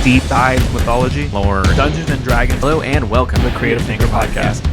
deep dive mythology, lore, Dungeons and Dragons. Hello and welcome to the Creative Thinker Podcast.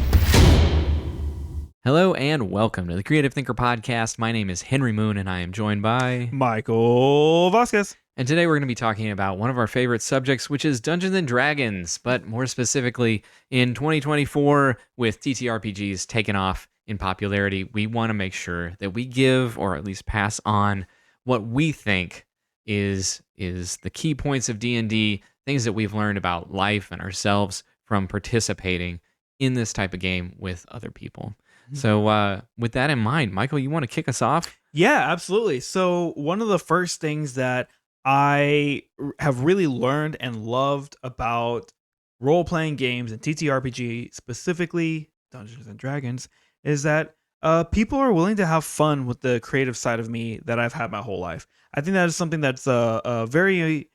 Hello and welcome to the Creative Thinker Podcast. My name is Henry Moon and I am joined by Michael Vasquez. And today we're going to be talking about one of our favorite subjects, which is Dungeons and Dragons, but more specifically in 2024 with TTRPGs taking off in popularity, we want to make sure that we give or at least pass on what we think is the key points of D&D, things that we've learned about life and ourselves from participating in this type of game with other people. So with that in mind, Michael, you want to kick us off? Yeah, absolutely. So one of the first things that I have really learned and loved about role-playing games and TTRPG, specifically Dungeons and Dragons, is that people are willing to have fun with the creative side of me that I've had my whole life. I think that is something that's very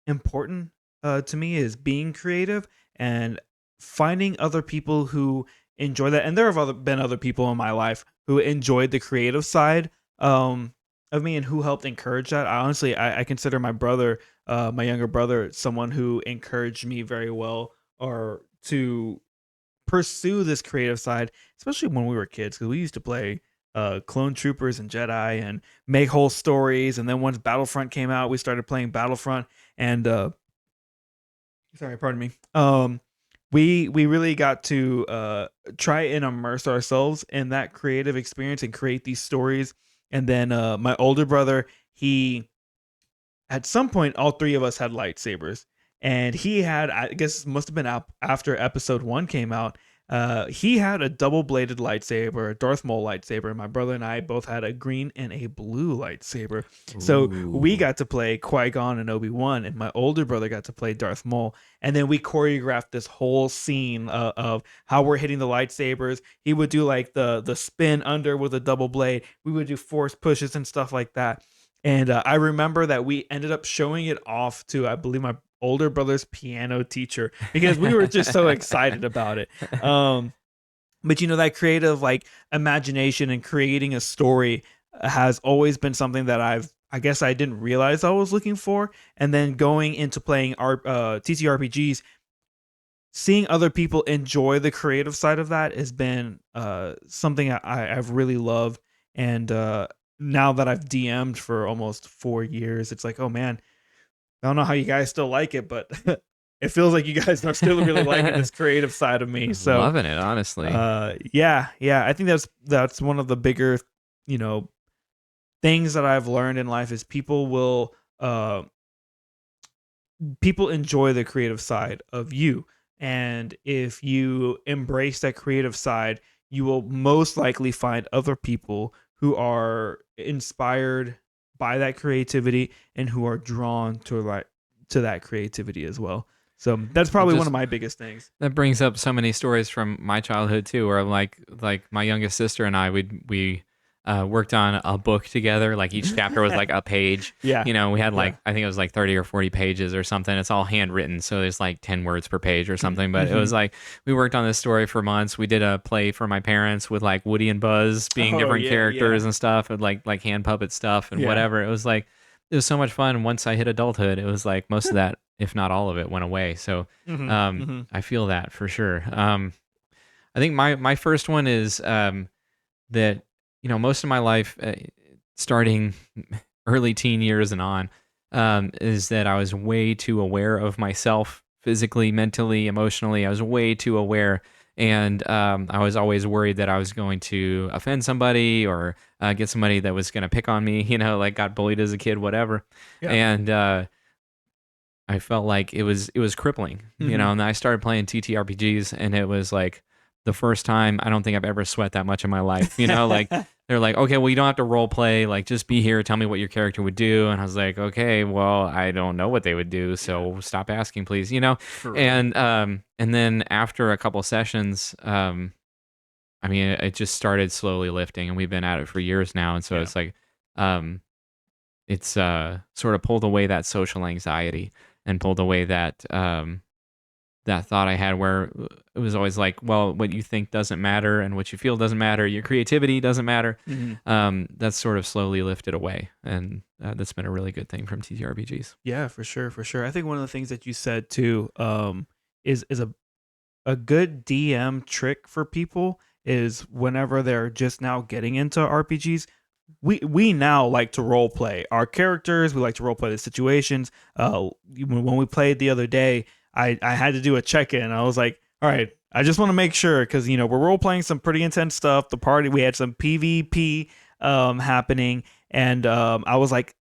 important to me, is being creative and finding other people who enjoy that. And there have been other people in my life who enjoyed the creative side of me and who helped encourage that. I consider my brother, my younger brother, someone who encouraged me very well, or to pursue this creative side, especially when we were kids, because we used to play Clone Troopers and Jedi and make whole stories. And then once Battlefront came out, we started playing Battlefront. And sorry, pardon me. We really got to try and immerse ourselves in that creative experience and create these stories. And then my older brother, at some point, all three of us had lightsabers. And he had, I guess, must have been after episode 1 came out. He had a double-bladed lightsaber, a Darth Maul lightsaber. My brother and I both had a green and a blue lightsaber. Ooh. So we got to play Qui-Gon and Obi-Wan, and my older brother got to play Darth Maul. And then we choreographed this whole scene of how we're hitting the lightsabers. He would do like the spin under with a double blade. We would do force pushes and stuff like that. And I remember that we ended up showing it off to, I believe, my older brother's piano teacher, because we were just so excited about it. But that creative imagination and creating a story has always been something that I guess I didn't realize I was looking for. And then going into playing TTRPGs, seeing other people enjoy the creative side of that has been something I've really loved. And now that I've DM'd for almost 4 years, it's like, oh man, I don't know how you guys still like it, but it feels like you guys are still really liking this creative side of me. So loving it, honestly. Yeah. I think that's one of the bigger, things that I've learned in life, is people enjoy the creative side of you. And if you embrace that creative side, you will most likely find other people who are inspired by that creativity and who are drawn to that creativity as well. So that's probably one of my biggest things. That brings up so many stories from my childhood too, where like my youngest sister and I, we worked on a book together. Like each chapter was like a page. Yeah. We had I think it was like 30 or 40 pages or something. It's all handwritten, so there's like 10 words per page or something. But it was like, we worked on this story for months. We did a play for my parents with like Woody and Buzz being different characters and stuff, and like hand puppet stuff and whatever. It was so much fun. Once I hit adulthood, it was like most of that, if not all of it, went away. So I feel that for sure. I think my first one is that most of my life, starting early teen years and on, is that I was way too aware of myself, physically, mentally, emotionally. I was way too aware. And I was always worried that I was going to offend somebody or get somebody that was going to pick on me, like got bullied as a kid, whatever. Yeah. And I felt like it was crippling, and then I started playing TTRPGs, and it was like the first time I don't think I've ever sweat that much in my life. Like they're like, okay, well, you don't have to role play, like just be here, tell me what your character would do. And I was like, okay, well, I don't know what they would do, so stop asking, please. And then after a couple sessions, it just started slowly lifting, and we've been at it for years now. And so it's like, it's sort of pulled away that social anxiety and pulled away that that thought I had where it was always like, well, what you think doesn't matter and what you feel doesn't matter. Your creativity doesn't matter. Hmm. That's sort of slowly lifted away. And that's been a really good thing from TTRPGs. Yeah, for sure, for sure. I think one of the things that you said too, is a good DM trick for people is whenever they're just now getting into RPGs, we now like to role play our characters. We like to role play the situations. When we played the other day, I had to do a check in. I was like, all right, I just want to make sure because we're role playing some pretty intense stuff. The party we had some PvP happening, and I was like,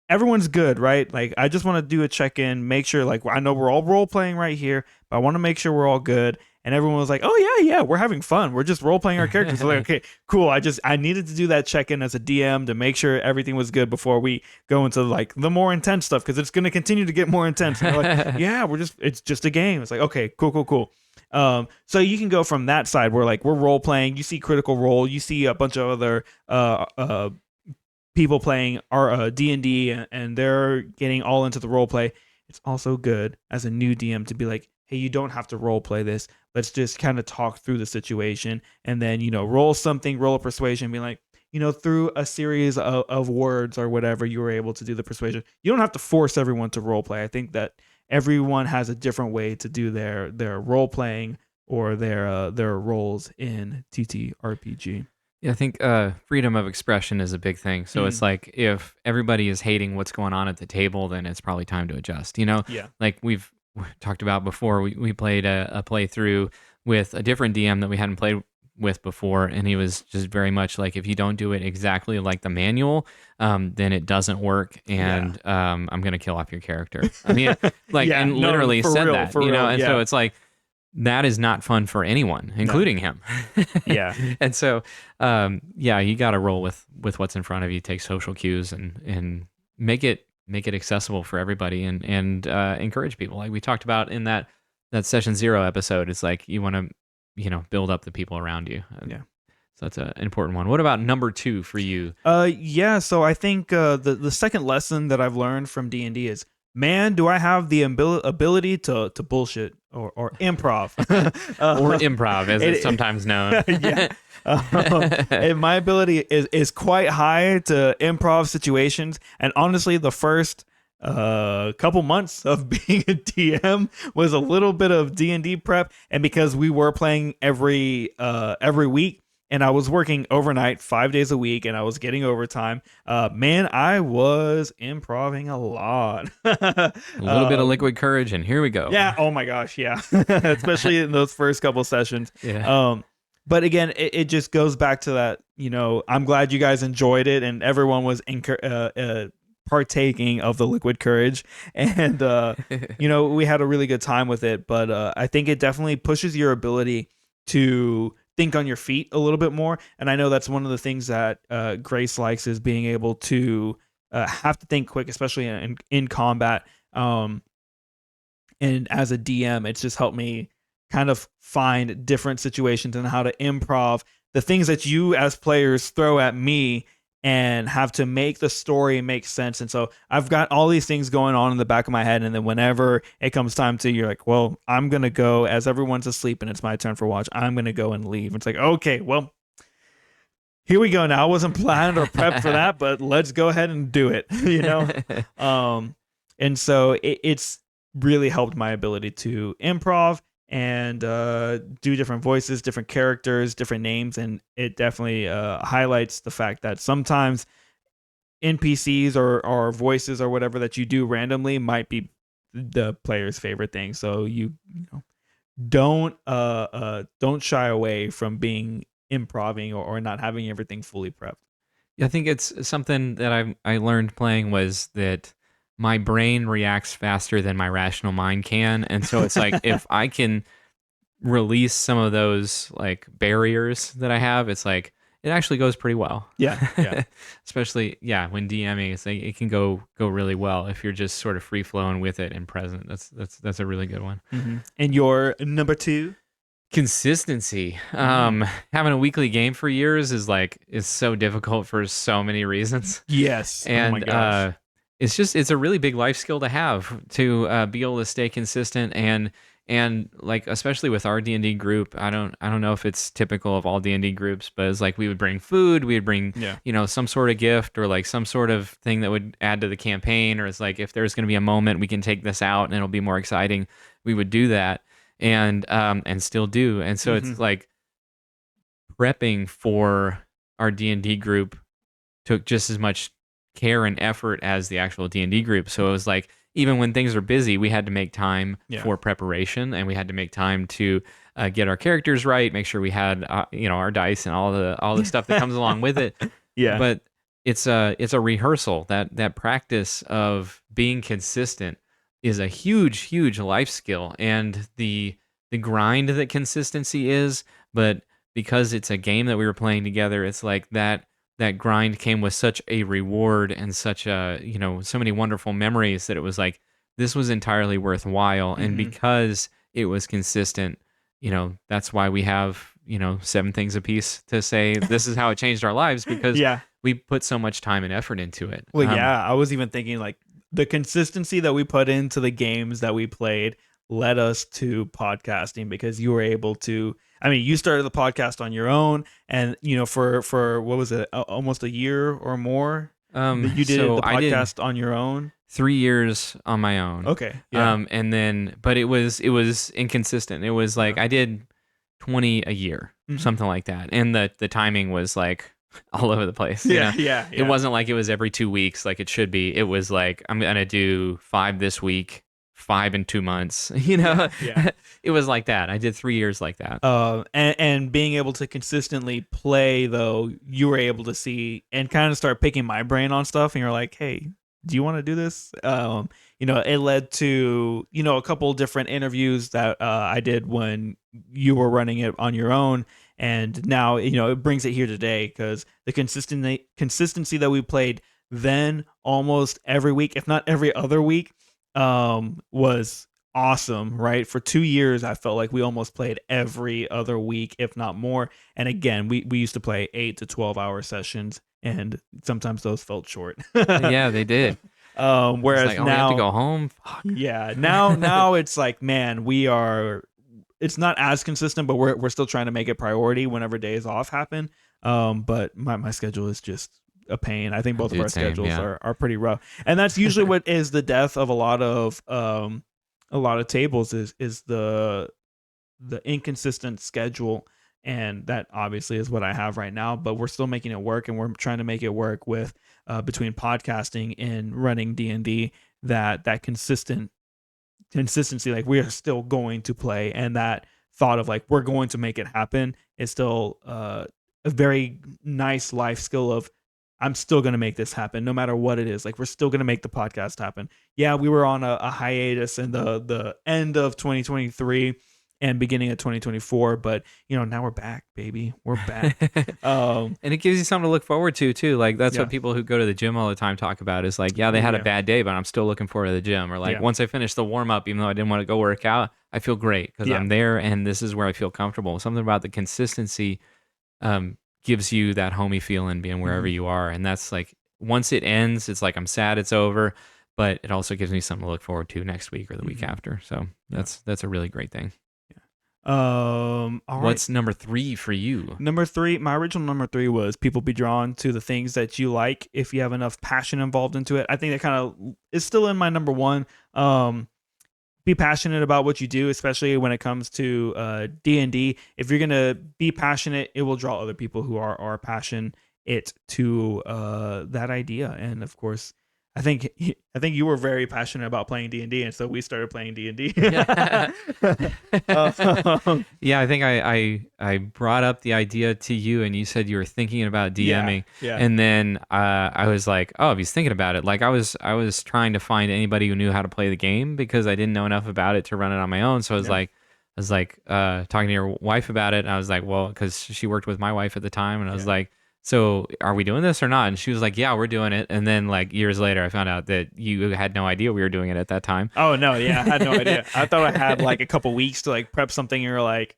everyone's good, right? Like I just want to do a check in, make sure like I know we're all role playing right here, but I want to make sure we're all good. And everyone was like, "Oh yeah, we're having fun. We're just role playing our characters." So like, okay, cool. I needed to do that check in as a DM to make sure everything was good before we go into like the more intense stuff because it's going to continue to get more intense. And they're like, "Yeah, it's just a game." It's like, okay, cool. So you can go from that side where like we're role playing. You see Critical Role. You see a bunch of other people playing our D&D and they're getting all into the role play. It's also good as a new DM to be like, hey, you don't have to role play this. Let's just kind of talk through the situation and then, roll a persuasion, be like, through a series of words or whatever, you were able to do the persuasion. You don't have to force everyone to role play. I think that everyone has a different way to do their role playing or their roles in TTRPG. Yeah, I think freedom of expression is a big thing. So it's like if everybody is hating what's going on at the table, then it's probably time to adjust. Yeah. Like we've talked about before, we played a playthrough with a different DM that we hadn't played with before, and he was just very much like, if you don't do it exactly like the manual, then it doesn't work, and I'm gonna kill off your character. I mean, like, Yeah, and no, literally for said real, that, for real, and yeah. so it's like that is not fun for anyone, including him. Yeah. And so, you got to roll with what's in front of you. Take social cues and make it accessible for everybody, and encourage people. Like we talked about in that session 0 episode. It's like you want to build up the people around you. Yeah. So that's an important one. What about number 2 for you? Yeah. So I think the second lesson that I've learned from D&D is, man, do I have the ability to bullshit or improv Or improv, as it's sometimes known. Yeah. And my ability is quite high to improv situations. And honestly, the first couple months of being a DM was a little bit of D&D prep, and because we were playing every week. And I was working overnight 5 days a week and I was getting overtime. Man, I was improving a lot. A little bit of liquid courage, and here we go. Yeah. Oh my gosh. Yeah. Especially in those first couple sessions. Yeah. But again, it just goes back to that, I'm glad you guys enjoyed it and everyone was partaking of the liquid courage. And, we had a really good time with it. But I think it definitely pushes your ability to think on your feet a little bit more. And I know that's one of the things that Grace likes, is being able to have to think quick, especially in combat. And as a DM, it's just helped me kind of find different situations and how to improv the things that you as players throw at me and have to make the story make sense. And so I've got all these things going on in the back of my head. And then whenever it comes time to, you're like, well, I'm going to go as everyone's asleep and it's my turn for watch. I'm going to go and leave. It's like, okay, well, here we go. Now I wasn't planned or prepped for that, but let's go ahead and do it, And so it's really helped my ability to improv and do different voices, different characters, different names. And it definitely highlights the fact that sometimes NPCs or voices or whatever that you do randomly might be the player's favorite thing. So don't shy away from being improving or not having everything fully prepped. Yeah, I think it's something that I learned playing was that my brain reacts faster than my rational mind can. And so it's like, if I can release some of those like barriers that I have, it's like, it actually goes pretty well. Yeah. Especially, when DMing, it's like, it can go really well if you're just sort of free flowing with it and present. That's a really good one. Mm-hmm. And your number 2? Consistency. Having a weekly game for years is so difficult for so many reasons. Yes. And oh my gosh. it's a really big life skill to have, to be able to stay consistent. And And like especially with our D&D group, I don't know if it's typical of all D&D groups, but it's like we would bring food, we would bring Yeah. some sort of gift or like some sort of thing that would add to the campaign, or it's like if there's going to be a moment we can take this out and it'll be more exciting, we would do that, and still do. And so Mm-hmm. it's like prepping for our D&D group took just as much care and effort as the actual D&D group. So it was like even when things are busy, we had to make time Yeah. for preparation, and we had to make time to get our characters right, make sure we had our dice and all the stuff that comes along with it. Yeah. But it's a rehearsal. That practice of being consistent is a huge life skill, and the grind that consistency is. But because it's a game that we were playing together, it's like that grind came with such a reward and such a so many wonderful memories that it was like this was entirely worthwhile. And Mm-hmm. because it was consistent, that's why we have 7 things a piece to say this is how it changed our lives, because Yeah. we put so much time and effort into it. Well, yeah, I was even thinking like the consistency that we put into the games that we played led us to podcasting, because you were able to. I mean, you started the podcast on your own, and for what was it, almost a year or more that you did so the I did podcast on your own. 3 years on my own. Okay, yeah, And then, but it was inconsistent. It was like I did 20 a year, Mhm. something like that, and the timing was like all over the place. yeah, yeah, It wasn't like it was every 2 weeks like it should be. It was like I'm gonna do 5 this week, 5 in 2 months. Yeah. It was like that. I did 3 years like that. And being able to consistently play, though, you were able to see and kind of start picking my brain on stuff, and you're like, hey, do you want to do this? It led to a couple different interviews that I did when you were running it on your own, and now it brings it here today, because the consistency that we played then almost every week, if not every other week, was awesome, right? For 2 years, I felt like we almost played every other week, if not more. And again, we used to play 8 to 12-hour sessions, and sometimes those felt short. Yeah, they did. Whereas It's like, we now, have to go home. Fuck. yeah, now it's like, man, it's not as consistent, but we're still trying to make it priority whenever days off happen. But my schedule is just a pain. I think both of Dude, our same, schedules yeah. are pretty rough, and that's usually what is the death of a lot of tables is the inconsistent schedule. And that obviously is what I have right now, but we're still making it work, and we're trying to make it work with between podcasting and running D&D, that consistency, like we are still going to play, and that thought of like we're going to make it happen is still a very nice life skill of I'm still going to make this happen no matter what it is. Like we're still going to make the podcast happen. Yeah, we were on a hiatus in the end of 2023 and beginning of 2024, but now we're back, baby. We're back. And it gives you something to look forward to too. Like that's Yeah. what people who go to the gym all the time talk about, is like, yeah, they had a Yeah. bad day, but I'm still looking forward to the gym. Or like Yeah. once I finish the warm up, even though I didn't want to go work out, I feel great because Yeah. I'm there and this is where I feel comfortable. Something about the consistency gives you that homey feeling being wherever you are. And that's like, once it ends, it's like I'm sad it's over, but it also gives me something to look forward to next week or the week after. So that's a really great thing. All right. What's number 3 for you? Number 3, my original number 3 was people be drawn to the things that you like if you have enough passion involved into it. I think that kind of is still in my number 1. Be passionate about what you do, especially when it comes to D&D. If you're gonna be passionate, it will draw other people who are passionate to that idea. And of course, I think you were very passionate about playing D&D, and so we started playing D&D. Yeah, I think I brought up the idea to you, and you said you were thinking about DMing. Yeah. And then I was like, oh, if he's thinking about it, like I was trying to find anybody who knew how to play the game because I didn't know enough about it to run it on my own. So I was like talking to your wife about it, and I was like, well, because she worked with my wife at the time, and I was like, so are we doing this or not? And she was like, yeah, we're doing it. And then like years later, I found out that you had no idea we were doing it at that time. Oh no, yeah, I had no idea. I thought I had like a couple weeks to like prep something. And you're like,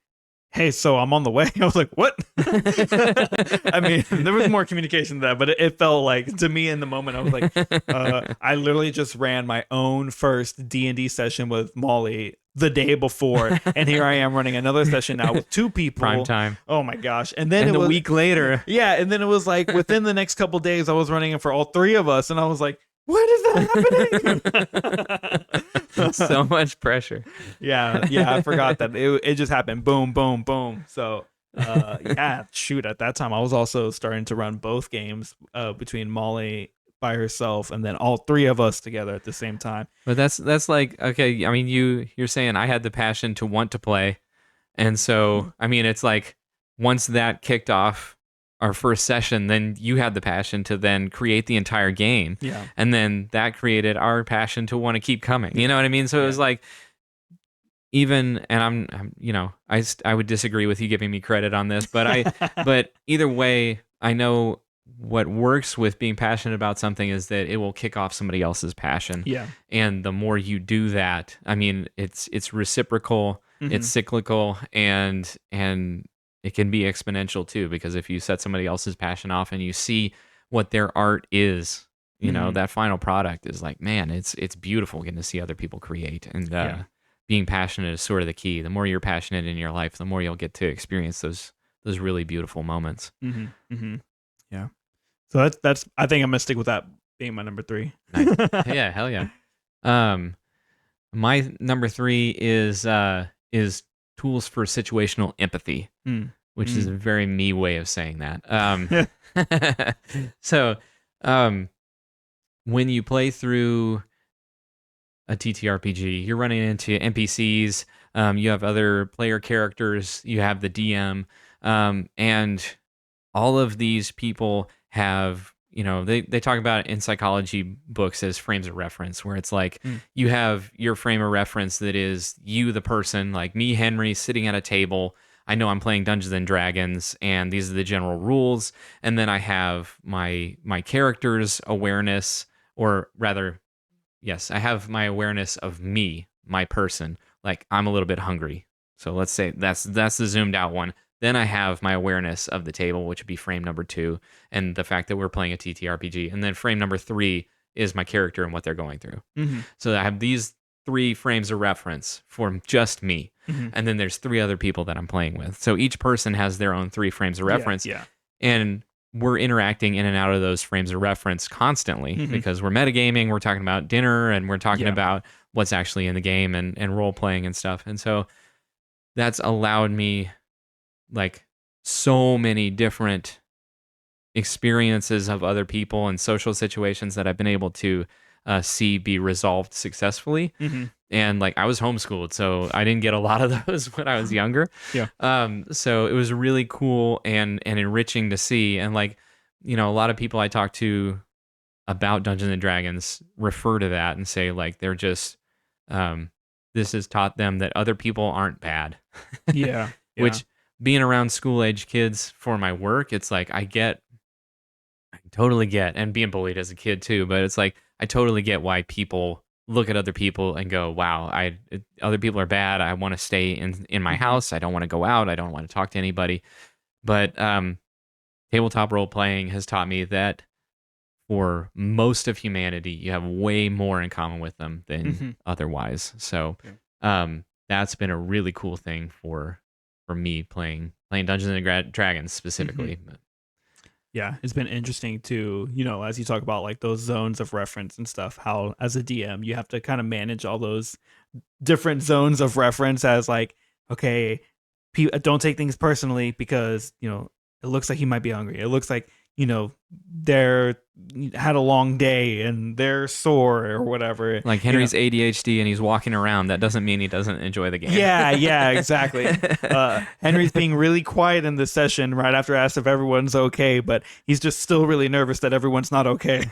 hey, so I'm on the way. I was like, what? I mean, there was more communication than that, but it felt like, to me in the moment, I was like, I literally just ran my own first D&D session with Molly the day before, and here I am running another session now with 2 people. Prime time. Oh my gosh! And then And a week later. yeah, and then it was like within the next couple days, I was running it for all 3 of us, and I was like, "What is that happening?" So much pressure. Yeah, I forgot that it just happened. Boom, boom, boom. So, yeah, shoot. At that time, I was also starting to run both games between Molly by herself and then all 3 of us together at the same time. But that's like, okay, I mean, you're saying I had the passion to want to play. And so, I mean, it's like once that kicked off our first session, then you had the passion to then create the entire game. Yeah. And then that created our passion to want to keep coming. You know what I mean? So it was like, even, and I'm you know, I would disagree with you giving me credit on this, but but either way, I know what works with being passionate about something is that it will kick off somebody else's passion. Yeah. And the more you do that, I mean, it's reciprocal, it's cyclical, and it can be exponential too, because if you set somebody else's passion off and you see what their art is, you know, that final product is like, man, it's beautiful getting to see other people create. And being passionate is sort of the key. The more you're passionate in your life, the more you'll get to experience those really beautiful moments. Yeah. So that's I think I'm gonna stick with that being my number 3. Nice. Yeah, hell yeah. My number 3 is tools for situational empathy, which is a very me way of saying that. So, when you play through a TTRPG, you're running into NPCs. You have other player characters. You have the DM, and all of these people have, you know, they talk about it in psychology books as frames of reference, where it's like you have your frame of reference that is you, the person, like me, Henry, sitting at a table. I know I'm playing Dungeons and Dragons, and these are the general rules. And then I have my character's awareness, or rather, yes, I have my awareness of me, my person. Like, I'm a little bit hungry. So let's say that's the zoomed out one. Then I have my awareness of the table, which would be frame number 2, and the fact that we're playing a TTRPG. And then frame number 3 is my character and what they're going through. So I have these 3 frames of reference for just me. And then there's 3 other people that I'm playing with. So each person has their own 3 frames of reference. Yeah. And we're interacting in and out of those frames of reference constantly because we're metagaming, we're talking about dinner, and we're talking about what's actually in the game and role playing and stuff. And so that's allowed me like so many different experiences of other people and social situations that I've been able to see be resolved successfully. And like, I was homeschooled, so I didn't get a lot of those when I was younger. So it was really cool and enriching to see. And like, you know, a lot of people I talk to about Dungeons and Dragons refer to that and say like, they're just, this has taught them that other people aren't bad. Which, being around school age kids for my work, it's like, I totally get, and being bullied as a kid too, but it's like, I totally get why people look at other people and go, wow, other people are bad. I want to stay in my house. I don't want to go out. I don't want to talk to anybody. But tabletop role playing has taught me that for most of humanity, you have way more in common with them than otherwise. So that's been a really cool thing for me playing Dungeons and Dragons specifically. Yeah, it's been interesting to, you know, as you talk about like those zones of reference and stuff, how as a DM you have to kind of manage all those different zones of reference as like, okay, don't take things personally because, you know, it looks like he might be hungry. It looks like, you know, they're had a long day and they're sore or whatever. Like Henry's ADHD and he's walking around. That doesn't mean he doesn't enjoy the game. Yeah, exactly. Henry's being really quiet in the session right after I asked if everyone's okay, but he's just still really nervous that everyone's not okay.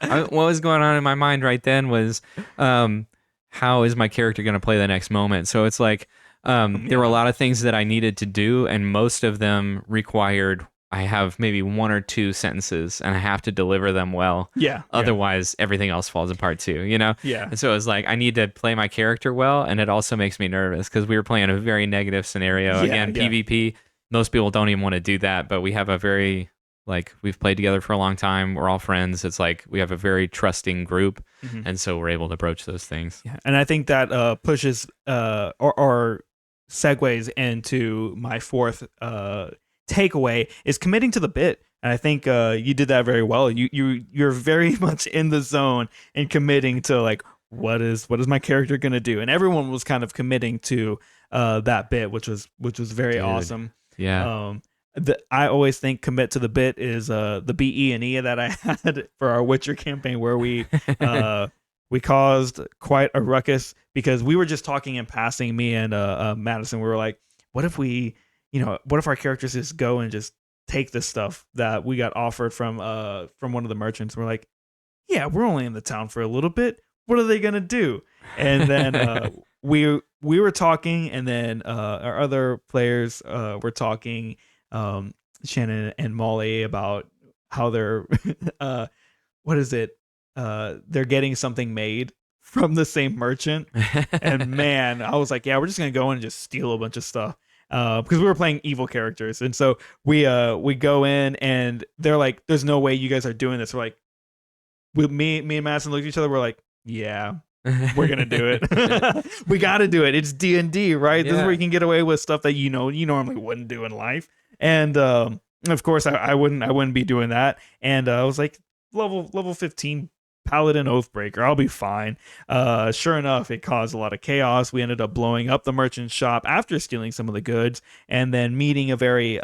What was going on in my mind right then was, how is my character going to play the next moment? So it's like, there were a lot of things that I needed to do, and most of them required I have maybe 1 or 2 sentences and I have to deliver them well. Otherwise, everything else falls apart too, you know? And so it was like, I need to play my character well. And it also makes me nervous because we were playing a very negative scenario. Again, PvP, most people don't even want to do that, but we have a very like we've played together for a long time. We're all friends. It's like we have a very trusting group, Mhm. and so we're able to broach those things. Yeah, and I think that pushes or segues into my fourth takeaway is committing to the bit. And I think you did that very well. You're very much in the zone and committing to like what is my character gonna do, and everyone was kind of committing to that bit, which was very Dude. awesome. Yeah. I always think commit to the bit is the BE and E that I had for our Witcher campaign where we caused quite a ruckus because we were just talking in passing, me and Madison. We were like, what if what if our characters just go and just take this stuff that we got offered from one of the merchants? We're like, yeah, we're only in the town for a little bit. What are they gonna do? And then we were talking, and then our other players were talking, um, Shannon and Molly, about how they're what is it? They're getting something made from the same merchant. And man, I was like, yeah, we're just gonna go in and just steal a bunch of stuff. Because we were playing evil characters, and so we go in, and they're like, "There's no way you guys are doing this." We're like, me and Madison looked at each other. We're like, "Yeah, we're gonna do it. We got to do it. It's D&D, right? This is where Yeah. you can get away with stuff that you normally wouldn't do in life." And of course, I wouldn't be doing that. And I was like, level 15 paladin oathbreaker, I'll be fine. Sure enough, it caused a lot of chaos. We ended up blowing up the merchant's shop after stealing some of the goods, and then meeting a very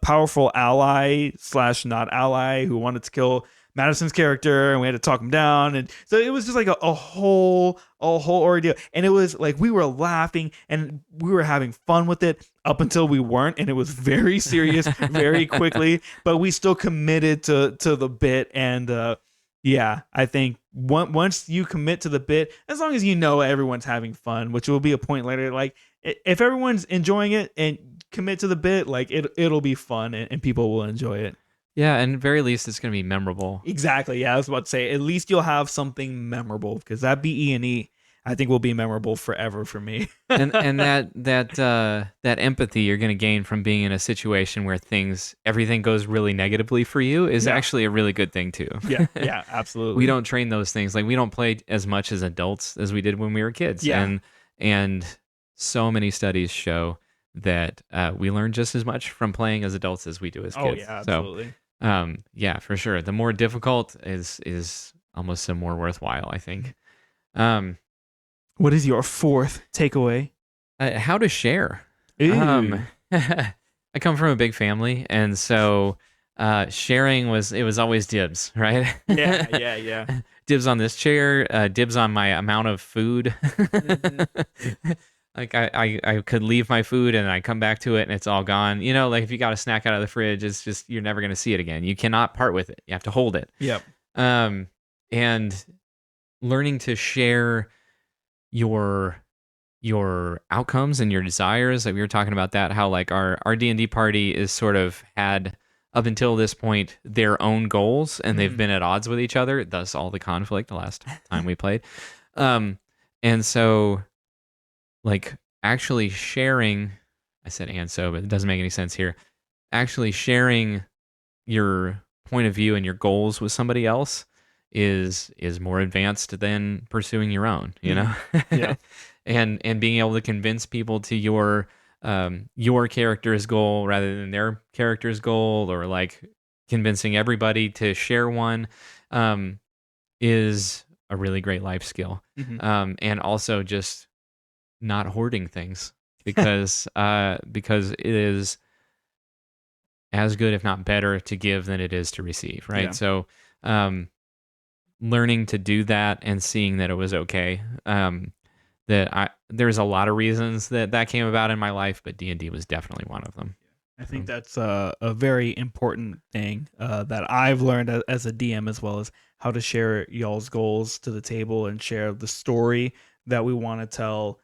powerful ally slash not ally who wanted to kill Madison's character, and we had to talk him down. And so it was just like a whole ordeal. And it was like we were laughing and we were having fun with it up until we weren't, and it was very serious very quickly. But we still committed to the bit, and yeah, I think once you commit to the bit, as long as you know everyone's having fun, which will be a point later, like if everyone's enjoying it and commit to the bit, like it'll be fun, and people will enjoy it. Yeah, and very least it's going to be memorable. Exactly. Yeah, I was about to say, at least you'll have something memorable, because that BE&E, I think, will be memorable forever for me. And that empathy you're going to gain from being in a situation where everything goes really negatively for you is Yeah. actually a really good thing too. Yeah, absolutely. We don't train those things. Like we don't play as much as adults as we did when we were kids. Yeah. And so many studies show that we learn just as much from playing as adults as we do as kids. Oh yeah, absolutely. So yeah, for sure. The more difficult is almost the more worthwhile, I think. What is your fourth takeaway? How to share. Ooh. I come from a big family, and so sharing was always dibs, right? Yeah. Dibs on this chair, dibs on my amount of food. Like I could leave my food and I come back to it and it's all gone. Like if you got a snack out of the fridge, it's just you're never gonna see it again. You cannot part with it. You have to hold it. Yep. And learning to share your outcomes and your desires. Like we were talking about that, how like our D&D party is sort of had up until this point their own goals, and they've been at odds with each other, thus all the conflict the last time we played. And so like actually sharing, I said and so, but it doesn't make any sense here. Actually sharing your point of view and your goals with somebody else is more advanced than pursuing your own, Yeah. and being able to convince people to your character's goal rather than their character's goal, or like convincing everybody to share one, is a really great life skill. And also just not hoarding things, because it is as good, if not better, to give than it is to receive, right? Yeah. So learning to do that and seeing that it was okay. There's a lot of reasons that came about in my life, but D&D was definitely one of them. I think that's a very important thing that I've learned as a DM, as well as how to share y'all's goals to the table and share the story that we want to tell,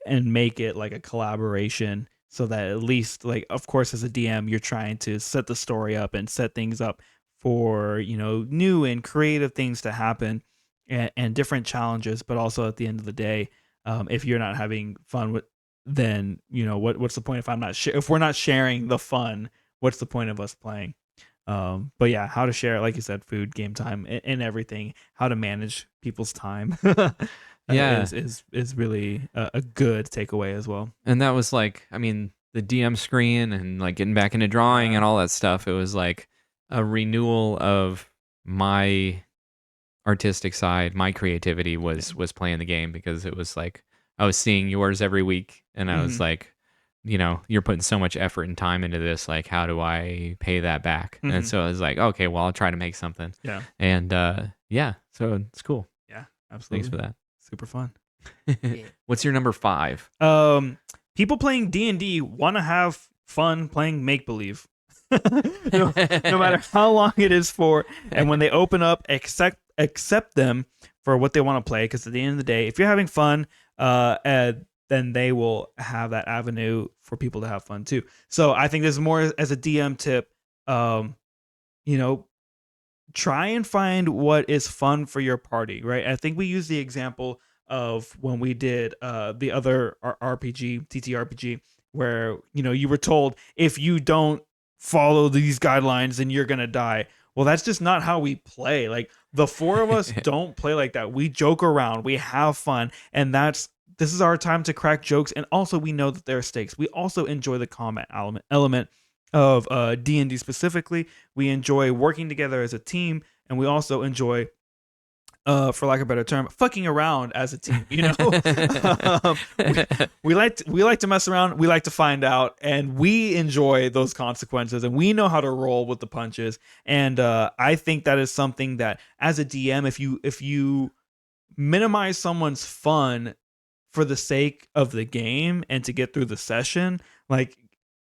and make it like a collaboration, so that at least, like, of course, as a DM, you're trying to set the story up and set things up for new and creative things to happen, and different challenges. But also at the end of the day, if you're not having fun with, then what's the point if I'm not if we're not sharing the fun? What's the point of us playing? But yeah, how to share, like you said, food, game time, and everything. How to manage people's time Yeah. is really a good takeaway as well. And that was like, I mean, the DM screen and like getting back into drawing Yeah. and all that stuff. It was like a renewal of my artistic side. My creativity Yeah. was playing the game, because it was like I was seeing yours every week, and I was Hmm. like, you're putting so much effort and time into this. Like, how do I pay that back? And Hmm. so I was like, okay, well, I'll try to make something. Yeah. And yeah, so it's cool. Yeah. Thanks Absolutely. for that. Super fun. Yeah. What's your number 5? People playing D&D want to have fun playing make believe. No matter how long it is for, and when they open up, accept them for what they want to play, because at the end of the day, if you're having fun, then they will have that avenue for people to have fun too. So I think this is more as a DM tip. um you know Try and find what is fun for your party, right? I think we use the example of when we did the other RPG, TTRPG, where you were told, if you don't follow these guidelines, then you're gonna die. Well, that's just not how we play. Like, the four of us don't play like that. We joke around, we have fun, and this is our time to crack jokes. And also, we know that there are stakes. We also enjoy the combat element of D&D specifically. We enjoy working together as a team, and we also enjoy, for lack of a better term, fucking around as a team. We like to mess around. We like to find out, and we enjoy those consequences, and we know how to roll with the punches. And I think that is something that, as a DM, if you minimize someone's fun for the sake of the game and to get through the session, like,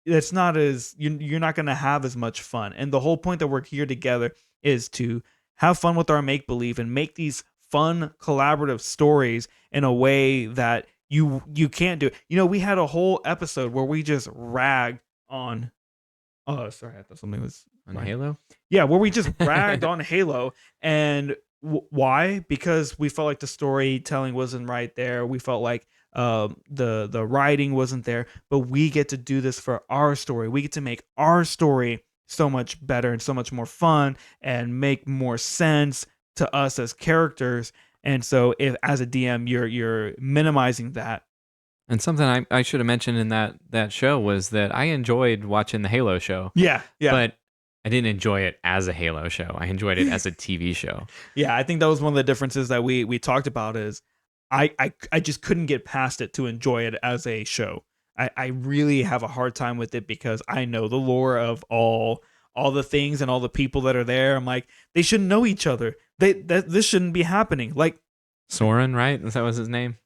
it's not as you're not going to have as much fun. And the whole point that we're here together is to have fun with our make believe and make these fun collaborative stories in a way that you can't do. We had a whole episode where we just ragged on. Oh, sorry, I thought something was On fine. Halo? Yeah, where we just ragged on Halo. And why? Because we felt like the storytelling wasn't right there. We felt like the writing wasn't there. But we get to do this for our story. We get to make our story so much better and so much more fun and make more sense to us as characters. And so, if as a DM you're minimizing that. And something I should have mentioned in that show was that I enjoyed watching the Halo show, Yeah, yeah. but I didn't enjoy it as a Halo show. I enjoyed it as a TV show. Yeah, I think that was one of the differences that we talked about. Is I just couldn't get past it to enjoy it as a show. I really have a hard time with it because I know the lore of all the things and all the people that are there. I'm like, they shouldn't know each other. This shouldn't be happening. Like, Soren, right? That was his name.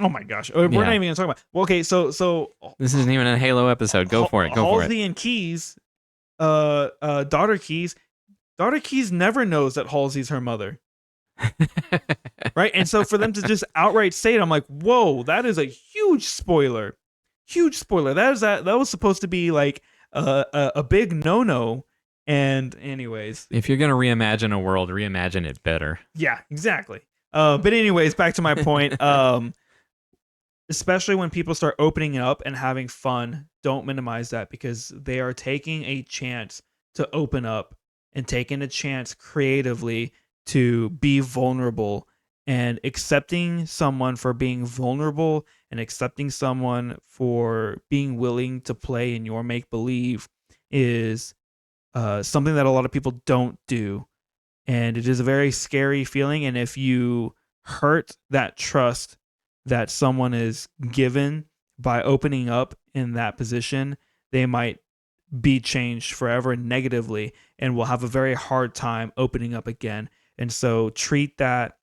oh my gosh, we're not even gonna talk about. Well, okay, so this isn't even a Halo episode. Go for it. Go for it. Halsey and Keys, daughter Keys. Daughter Keys never knows that Halsey's her mother. Right? And so for them to just outright say it, I'm like, whoa, that is a huge spoiler. Huge spoiler. That was supposed to be like a big no-no. And anyways, if you're gonna reimagine a world, reimagine it better. Yeah, exactly. But anyways, back to my point. Especially when people start opening up and having fun, don't minimize that, because they are taking a chance to open up and taking a chance creatively to be vulnerable, and accepting someone for being vulnerable and accepting someone for being willing to play in your make believe is something that a lot of people don't do. And it is a very scary feeling. And if you hurt that trust that someone is given by opening up in that position, they might be changed forever negatively and will have a very hard time opening up again. And so treat that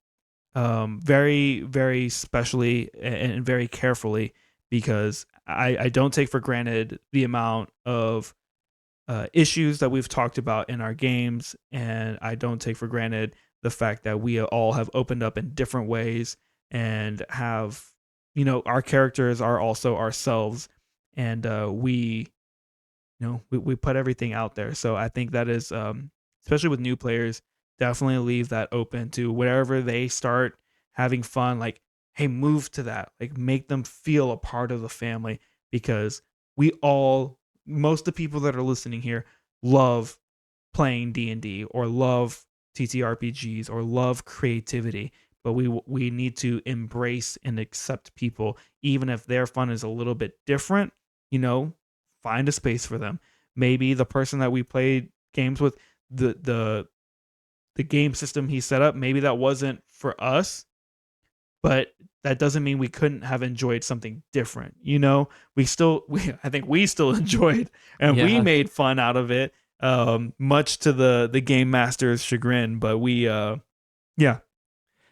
very, very specially and very carefully, because I don't take for granted the amount of issues that we've talked about in our games, and I don't take for granted the fact that we all have opened up in different ways and have, our characters are also ourselves, and we put everything out there. So I think that is, especially with new players, definitely leave that open to wherever they start having fun. Like, hey, move to that. Like, make them feel a part of the family, because we all, most of the people that are listening here, love playing D&D or love TTRPGs or love creativity, but we need to embrace and accept people even if their fun is a little bit different, you know, find a space for them. Maybe the person that we played games with, the the game system he set up, maybe that wasn't for us, but that doesn't mean we couldn't have enjoyed something different. You know, I think we still enjoyed and we Yeah. made fun out of it, much to the game master's chagrin. But yeah,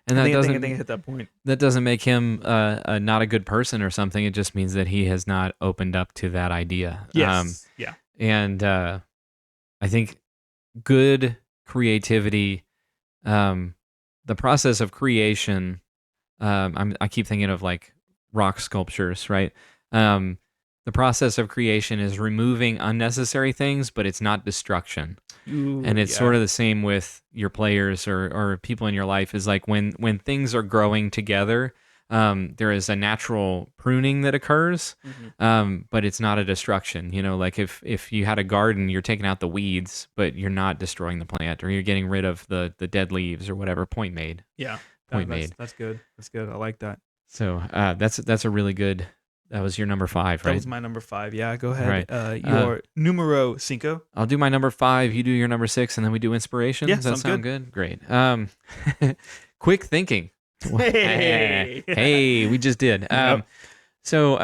And I think I hit that point. that doesn't make him not a good person or something. It just means that he has not opened up to that idea. Yes, yeah, And I think good creativity, the process of creation. I keep thinking of like rock sculptures, right? Um, the process of creation is removing unnecessary things, but it's not destruction. ooh, And it's yeah, sort of the same with your players or people in your life. Is like when things are growing together, there is a natural pruning that occurs, hmm but it's not a destruction. You know, like if you had a garden, you're taking out the weeds, but you're not destroying the plant, or you're getting rid of the dead leaves or whatever. Point made. yeah. Point That's made. that's good. That's good. I like that. So that's a really good. That was your number 5, That right? was my number 5. Yeah, go All ahead. right. Your numero cinco. I'll do my number 5. You do your number 6, and then we do inspiration. Yeah, Does that sounds sound good. good? Great. Quick thinking. Hey. Hey, we just did. Yep. So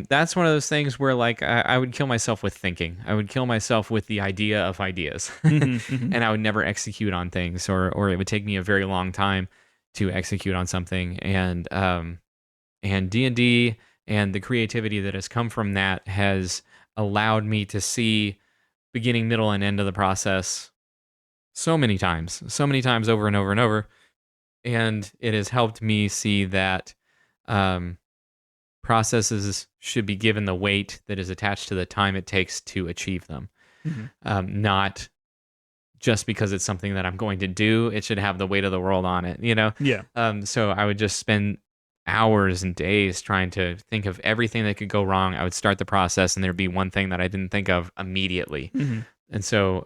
that's one of those things where like I would kill myself with thinking. I would kill myself with the idea of ideas, hmm hmm and I would never execute on things, or it would take me a very long time to execute on something. And D&D and the creativity that has come from that has allowed me to see beginning, middle, and end of the process so many times over and over and over. And it has helped me see that um, processes should be given the weight that is attached to the time it takes to achieve them. hmm Not just because it's something that I'm going to do, it should have the weight of the world on it, you know? Yeah. So I would just spend hours and days trying to think of everything that could go wrong. I would start the process and there'd be one thing that I didn't think of immediately. hmm And so,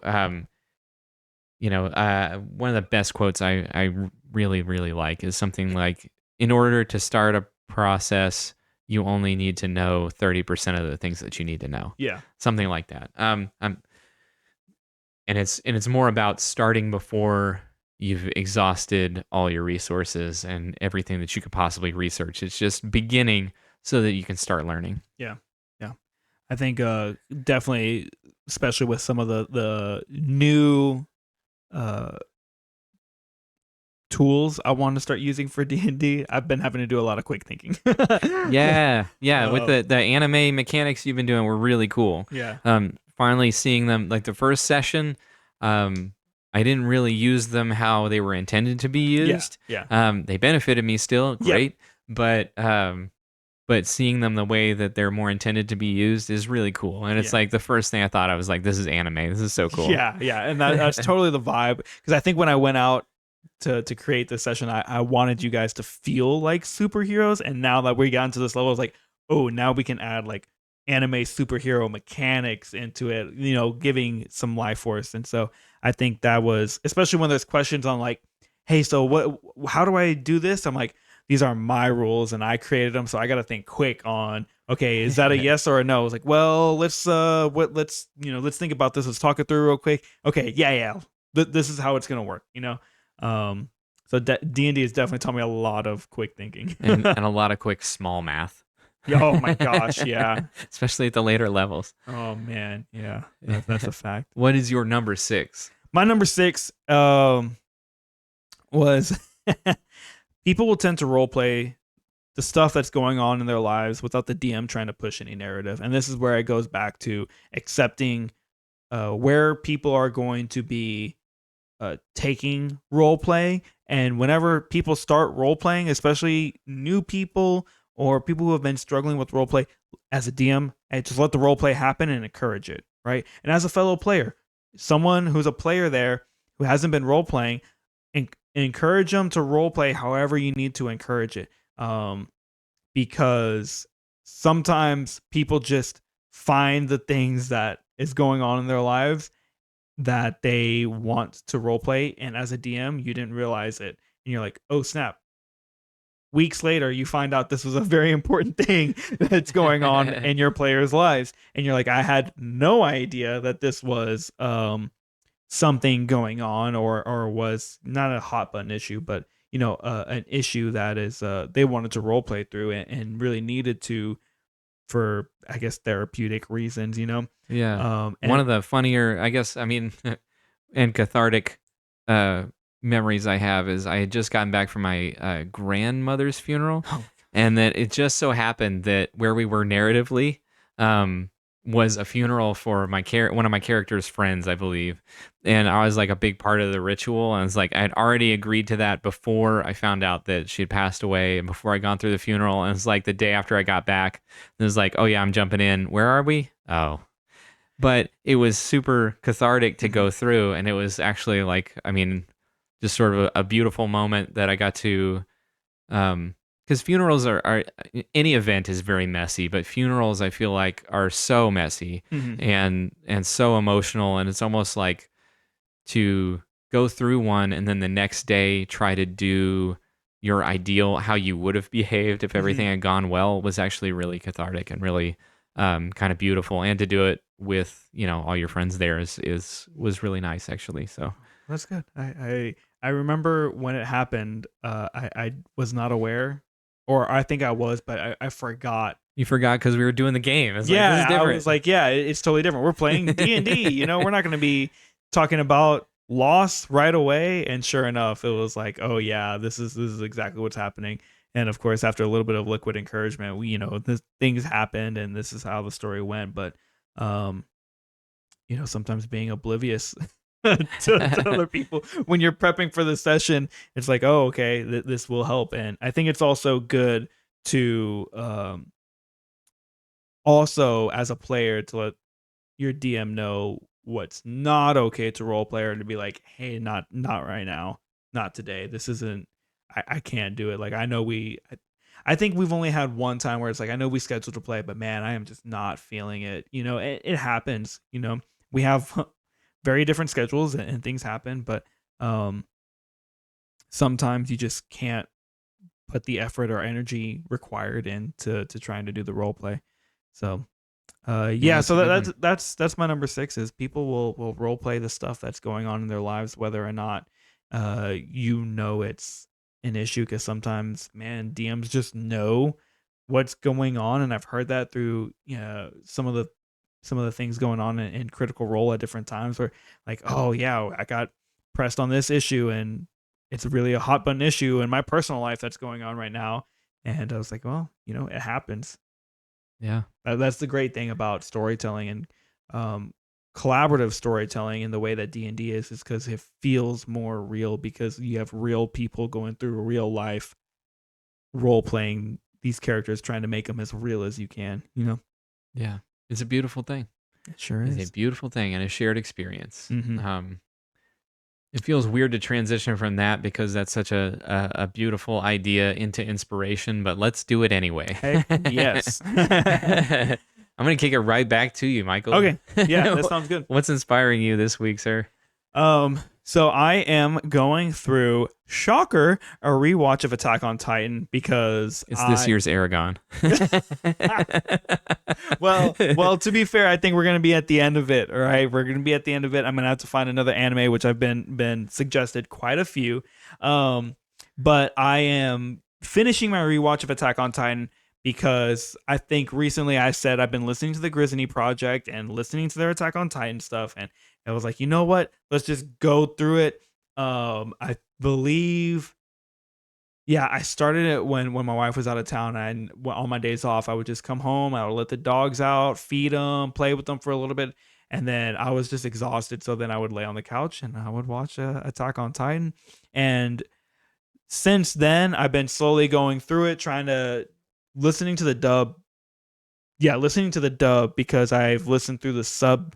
one of the best quotes I really, really like is something like, in order to start a process, you only need to know 30% of the things that you need to know. Yeah. Something like that. And it's more about starting before you've exhausted all your resources and everything that you could possibly research. It's just beginning so that you can start learning. Yeah. Yeah. I think definitely, especially with some of the new uh tools I want to start using for D&D, I've been having to do a lot of quick thinking. Yeah. With the anime mechanics you've been doing were really cool. Yeah. Finally seeing them, like the first session, I didn't really use them how they were intended to be Yeah. used. Yeah. They benefited me still, Yep. great, but seeing them the way that they're more intended to be used is really cool. And it's Yeah. like the first thing I thought, I was like, this is anime. This is so cool. Yeah, yeah, and that's totally the vibe. Because I think when I went out to create this session, I wanted you guys to feel like superheroes, and now that we got into this level, it's like, oh, now we can add like anime superhero mechanics into it, you know, giving some life force. And so I think that was, especially when there's questions on like, hey, so how do I do this? I'm like, these are my rules and I created them, so I got to think quick on, okay, is that a yes or a no? It's like, well, let's think about this. Let's talk it through real quick. Okay, yeah. This is how it's gonna work, you know. So D&D has definitely taught me a lot of quick thinking. and a lot of quick small math. Yeah, oh my gosh, yeah. Especially at the later levels. Oh man, yeah. That's a fact. What is your number 6? My number 6 was people will tend to role play the stuff that's going on in their lives without the DM trying to push any narrative. And this is where it goes back to accepting where people are going to be taking role play. And whenever people start role playing, especially new people or people who have been struggling with role play, as a DM, I just let the role play happen and encourage it, right? And as a fellow player, someone who's a player there who hasn't been role playing, encourage them to role play however you need to encourage it. Because sometimes people just find the things that is going on in their lives that they want to role play, and as a DM, you didn't realize it, and you're like, oh snap. Weeks later, you find out this was a very important thing that's going on in your players' lives, and you're like, I had no idea that this was something going on, or was not a hot button issue, but an issue that is they wanted to role play through, and really needed to, for I guess therapeutic reasons. Yeah. One And of the funnier, I guess, I mean, and cathartic uh, memories I have is I had just gotten back from my grandmother's funeral, and that it just so happened that where we were narratively um, was a funeral for one of my character's friends, I believe, and I was like a big part of the ritual. And it's like I had already agreed to that before I found out that she had passed away, and before I gone through the funeral. And it's like the day after I got back, it was like, oh yeah, I'm jumping in. Where are we? Oh, but it was super cathartic to go through, and it was actually like, I mean, just sort of a beautiful moment that I got to, because funerals are any event is very messy, but funerals I feel like are so messy Mhm. and so emotional, and it's almost like to go through one and then the next day try to do your ideal, how you would have behaved if Mhm. everything had gone well, was actually really cathartic and really kind of beautiful. And to do it with all your friends there is was really nice actually. So That's good. I remember when it happened. I was not aware, or I think I was, but I forgot. you forgot because we were doing the game. It's like, this is Yeah, I different. was like, yeah, it's totally different. We're playing D&D. We're not going to be talking about loss right away. And sure enough, it was like, oh yeah, this is exactly what's happening. And of course, after a little bit of liquid encouragement, this things happened, and this is how the story went. But um, sometimes being oblivious to other people when you're prepping for the session, it's like, oh, okay, this will help. And I think it's also good to also, as a player, to let your DM know what's not okay to role player, and to be like, hey, not right now, not today. This isn't. I can't do it. Like, I know I think we've only had one time where it's like, I know we scheduled to play, but man, I am just not feeling it. It happens. We have very different schedules, and things happen, but um, sometimes you just can't put the effort or energy required into trying to do the role play. So Yeah, yeah, that's so a good one. that's my number six, is people will role play the stuff that's going on in their lives, whether or not it's an issue, because sometimes, man, DMs just know what's going on, and I've heard that through some of the things going on in Critical Role at different times, where like, oh yeah, I got pressed on this issue, and it's really a hot button issue in my personal life that's going on right now, and I was like, well, it happens. Yeah. That's the great thing about storytelling, and um, collaborative storytelling in the way that D&D is because it feels more real, because you have real people going through real life, role playing these characters, trying to make them as real as you can. Yeah. It's a beautiful thing. It sure It's a is. beautiful thing and a shared experience. Mm-hmm. It feels weird to transition from that because that's such a beautiful idea into inspiration, but let's do it anyway. Heck yes. I'm going to kick it right back to you, Michael. Okay. Yeah, that sounds good. What's inspiring you this week, sir? So I am going through, shocker, a rewatch of Attack on Titan, because It's this year's Aragon. well, to be fair, I think we're gonna be at the end of it. All right, we're gonna be at the end of it. I'm gonna have to find another anime, which I've been suggested quite a few. But I am finishing my rewatch of Attack on Titan, because I think recently I said I've been listening to the Grizzly Project and listening to their Attack on Titan stuff, and I was like, you know what? Let's just go through it. I believe, yeah, I started it when my wife was out of town, and on my days off, I would just come home. I would let the dogs out, feed them, play with them for a little bit, and then I was just exhausted. So then I would lay on the couch and I would watch Attack on Titan. And since then, I've been slowly going through it, trying to listening to the dub. Yeah, listening to the dub, because I've listened through the sub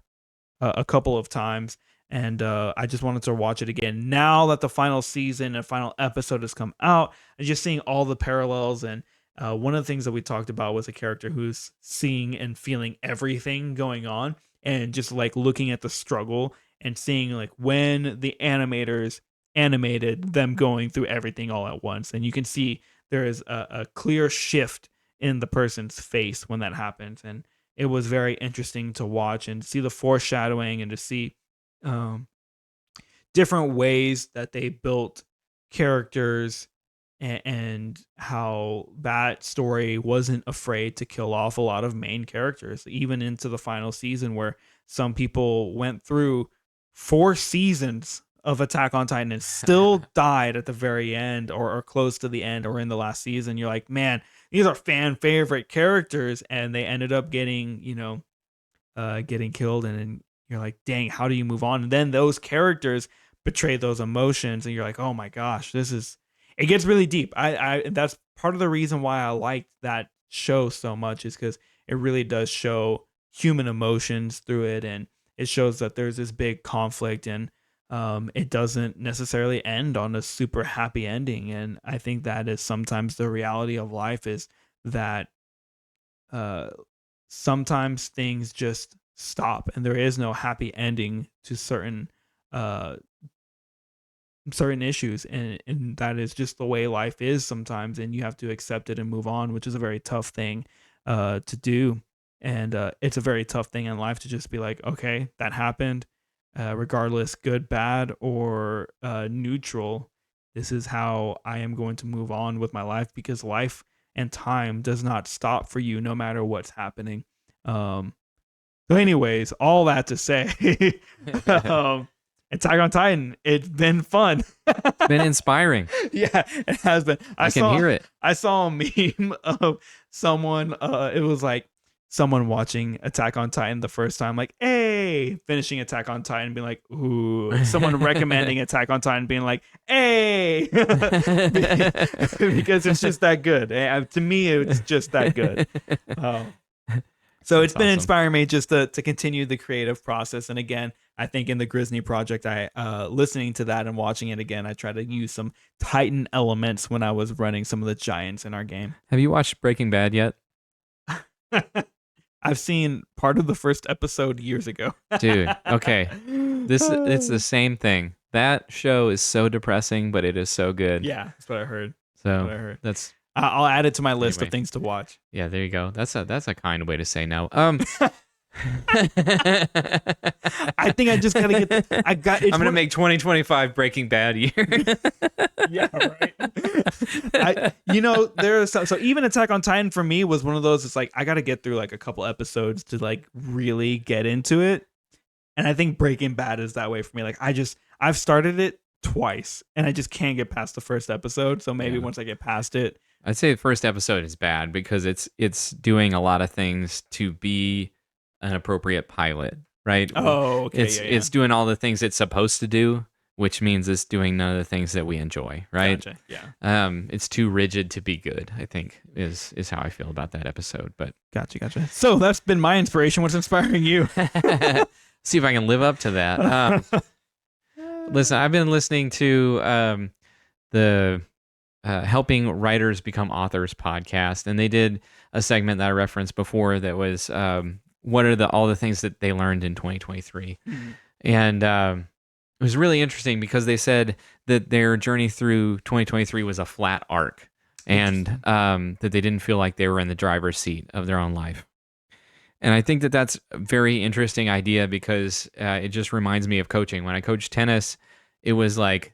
a couple of times, and I just wanted to watch it again now that the final season and final episode has come out, and just seeing all the parallels. And one of the things that we talked about was a character who's seeing and feeling everything going on, and just like looking at the struggle and seeing like when the animators animated them going through everything all at once. And you can see there is a clear shift in the person's face when that happens. And it was very interesting to watch and see the foreshadowing and to see um, different ways that they built characters and how that story wasn't afraid to kill off a lot of main characters, even into the final season, where some people went through 4 seasons of Attack on Titan and still died at the very end or close to the end or in the last season. You're like, man, these are fan favorite characters, and they ended up getting, getting killed. And then you're like, dang, how do you move on? And then those characters betray those emotions, and you're like, oh my gosh, it gets really deep. I that's part of the reason why I liked that show so much, is because it really does show human emotions through it, and it shows that there's this big conflict, and it doesn't necessarily end on a super happy ending. And I think that is sometimes the reality of life, is that uh, sometimes things just stop, and there is no happy ending to uh, certain issues, and that is just the way life is sometimes, and you have to accept it and move on, which is a very tough thing to do. And it's a very tough thing in life to just be like, okay, that happened, regardless, good, bad, or neutral. This is how I am going to move on with my life, because life and time does not stop for you no matter what's happening. So anyways, all that to say, um, Attack on Titan, it's been fun. It's been inspiring. Yeah, it has been. I can hear it. I saw a meme of someone. It was like someone watching Attack on Titan the first time, like, "Hey," finishing Attack on Titan, being like, "Ooh." Someone recommending Attack on Titan, being like, "Hey," because it's just that good. To me, it's just that good. So it's been awesome. inspiring me just to continue the creative process. And again, I think in the Grizzly project, I listening to that and watching it again, I try to use some Titan elements when I was running some of the giants in our game. Have you watched Breaking Bad yet? I've seen part of the first episode years ago. Dude, okay. It's the same thing. That show is so depressing, but it is so good. Yeah, that's what I heard. So that's I'll add it to my list Anyway. of things to watch. yeah, there you go. That's a kind way to say no. I think I just gotta get. I'm gonna make 2025 Breaking Bad year. Yeah, right. There's so even Attack on Titan for me was one of those. It's like I gotta get through like a couple episodes to like really get into it, and I think Breaking Bad is that way for me. Like I've started it twice, and I just can't get past the first episode. So maybe once I get past it. I'd say the first episode is bad because it's doing a lot of things to be an appropriate pilot, right? Oh, okay. It's doing all the things it's supposed to do, which means it's doing none of the things that we enjoy, right? Gotcha. Yeah. It's too rigid to be good, I think, is how I feel about that episode. But Gotcha. So that's been my inspiration. What's inspiring you? see if I can live up to that. Listen, I've been listening to the Helping Writers Become Authors podcast, and they did a segment that I referenced before that was what are all the things that they learned in 2023. Mhm. And it was really interesting because they said that their journey through 2023 was a flat arc, and that they didn't feel like they were in the driver's seat of their own life. And I think that that's a very interesting idea because it just reminds me of coaching. When I coached tennis, it was like,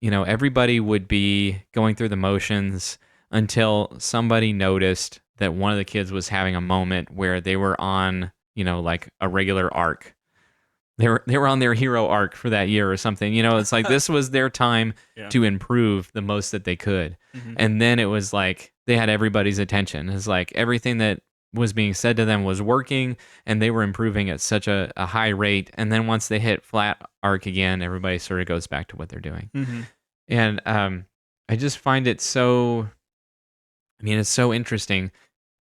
everybody would be going through the motions until somebody noticed that one of the kids was having a moment where they were on, like a regular arc. They were on their hero arc for that year or something. It's like this was their time to improve the most that they could. Mm-hmm. And then it was like they had everybody's attention. It's like everything that was being said to them was working, and they were improving at such a high rate. And then once they hit flat arc again, everybody sort of goes back to what they're doing. Mm-hmm. And I just find it so, it's so interesting.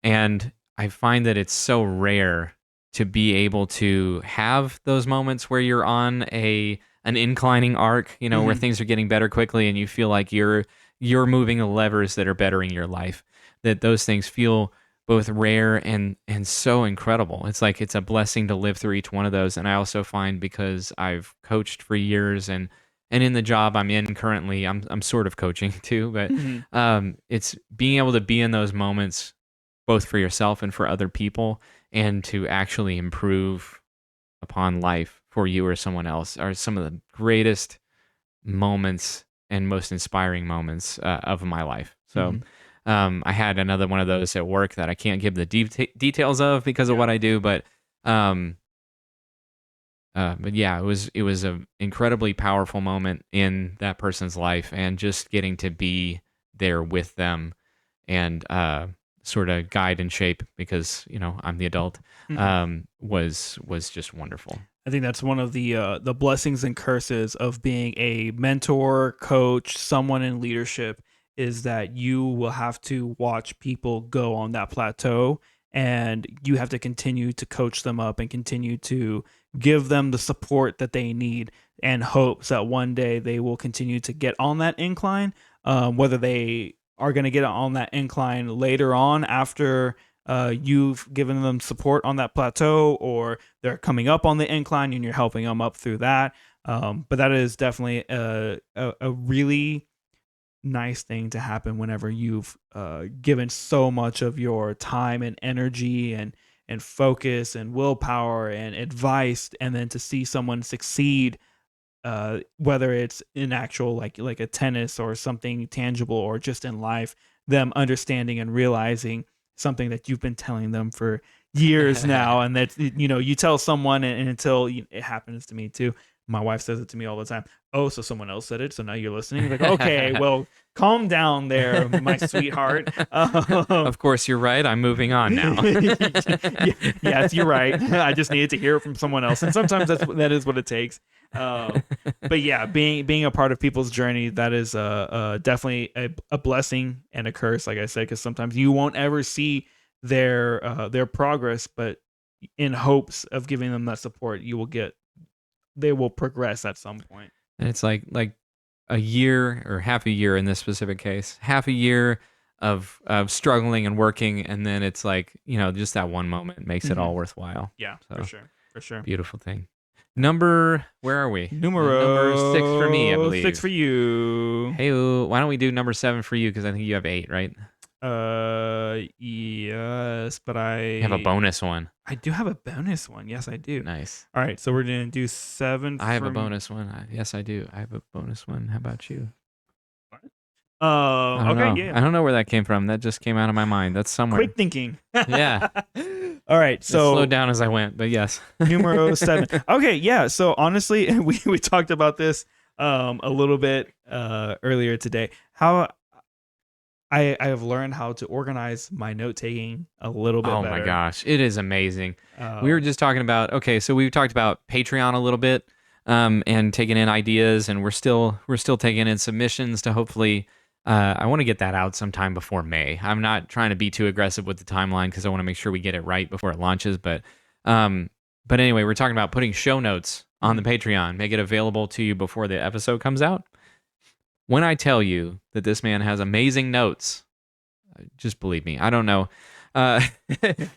And I find that it's so rare to be able to have those moments where you're on an inclining arc, where things are getting better quickly and you feel like you're moving the levers that are bettering your life, that those things feel both rare and so incredible. It's like it's a blessing to live through each one of those. And I also find, because I've coached for years, and in the job I'm in currently, I'm sort of coaching too, but Mhm. it's being able to be in those moments both for yourself and for other people, and to actually improve upon life for you or someone else, are some of the greatest moments and most inspiring moments of my life. So Mhm. I had another one of those at work that I can't give the details of because of Yeah. what I do, um, but yeah, it was an incredibly powerful moment in that person's life, and just getting to be there with them, and sort of guide and shape, because I'm the adult, Mhm. was just wonderful. I think that's one of the blessings and curses of being a mentor, coach, someone in leadership, is that you will have to watch people go on that plateau, and you have to continue to coach them up and continue to give them the support that they need, and hopes that one day they will continue to get on that incline. Whether they are going to get on that incline later on after you've given them support on that plateau, or they're coming up on the incline and you're helping them up through that. But that is definitely a really nice thing to happen whenever you've given so much of your time and energy and focus and willpower and advice, and then to see someone succeed, whether it's in actual like a tennis or something tangible, or just in life, them understanding and realizing something that you've been telling them for years now, and that you tell someone, and until it happens to me too. My wife says it to me all the time. Oh, so someone else said it, so now you're listening. Like, okay, well, calm down there, my sweetheart. Of course, you're right. I'm moving on now. Yes, you're right. I just needed to hear it from someone else, and sometimes that is what it takes. Um, but yeah, being a part of people's journey, that is definitely a blessing and a curse, like I said, because sometimes you won't ever see their progress, but in hopes of giving them that support, they will progress at some point. And it's like a year, or half a year in this specific case, half a year of struggling and working, and then it's like, just that one moment makes it Hmm. all worthwhile. Yeah, for So sure, for sure. beautiful thing. Yeah. Where are we? Number 6 for me, I Numero six for believe. you. Hey, why don't we do number 7 for you? Because I think you have 8, right? Yes, but You have a bonus one. I do have a bonus one. Yes, I do. Nice. All right, so we're gonna do seven I have a from. bonus one. Yes, I do. I have a bonus one. How about you? Okay, yeah. I don't know where that came from. That just came out of my mind. That's somewhere. Quick thinking. Yeah. All right, It slowed so down as I went, but yes. numero 7. Okay, yeah. So honestly, we talked about this a little bit earlier today. How I have learned how to organize my note taking a little bit Oh my better. gosh, it is amazing. We were Um, just talking about, okay, so we've talked about Patreon a little bit, and taking in ideas, and we're still taking in submissions to hopefully. I want to get that out sometime before May. I'm not trying to be too aggressive with the timeline because I want to make sure we get it right before it launches. Um, but anyway, we're talking about putting show notes on the mhm. Patreon, make it available to you before the episode comes out. When I tell you that this man has amazing notes, just believe me. I don't know. Uh,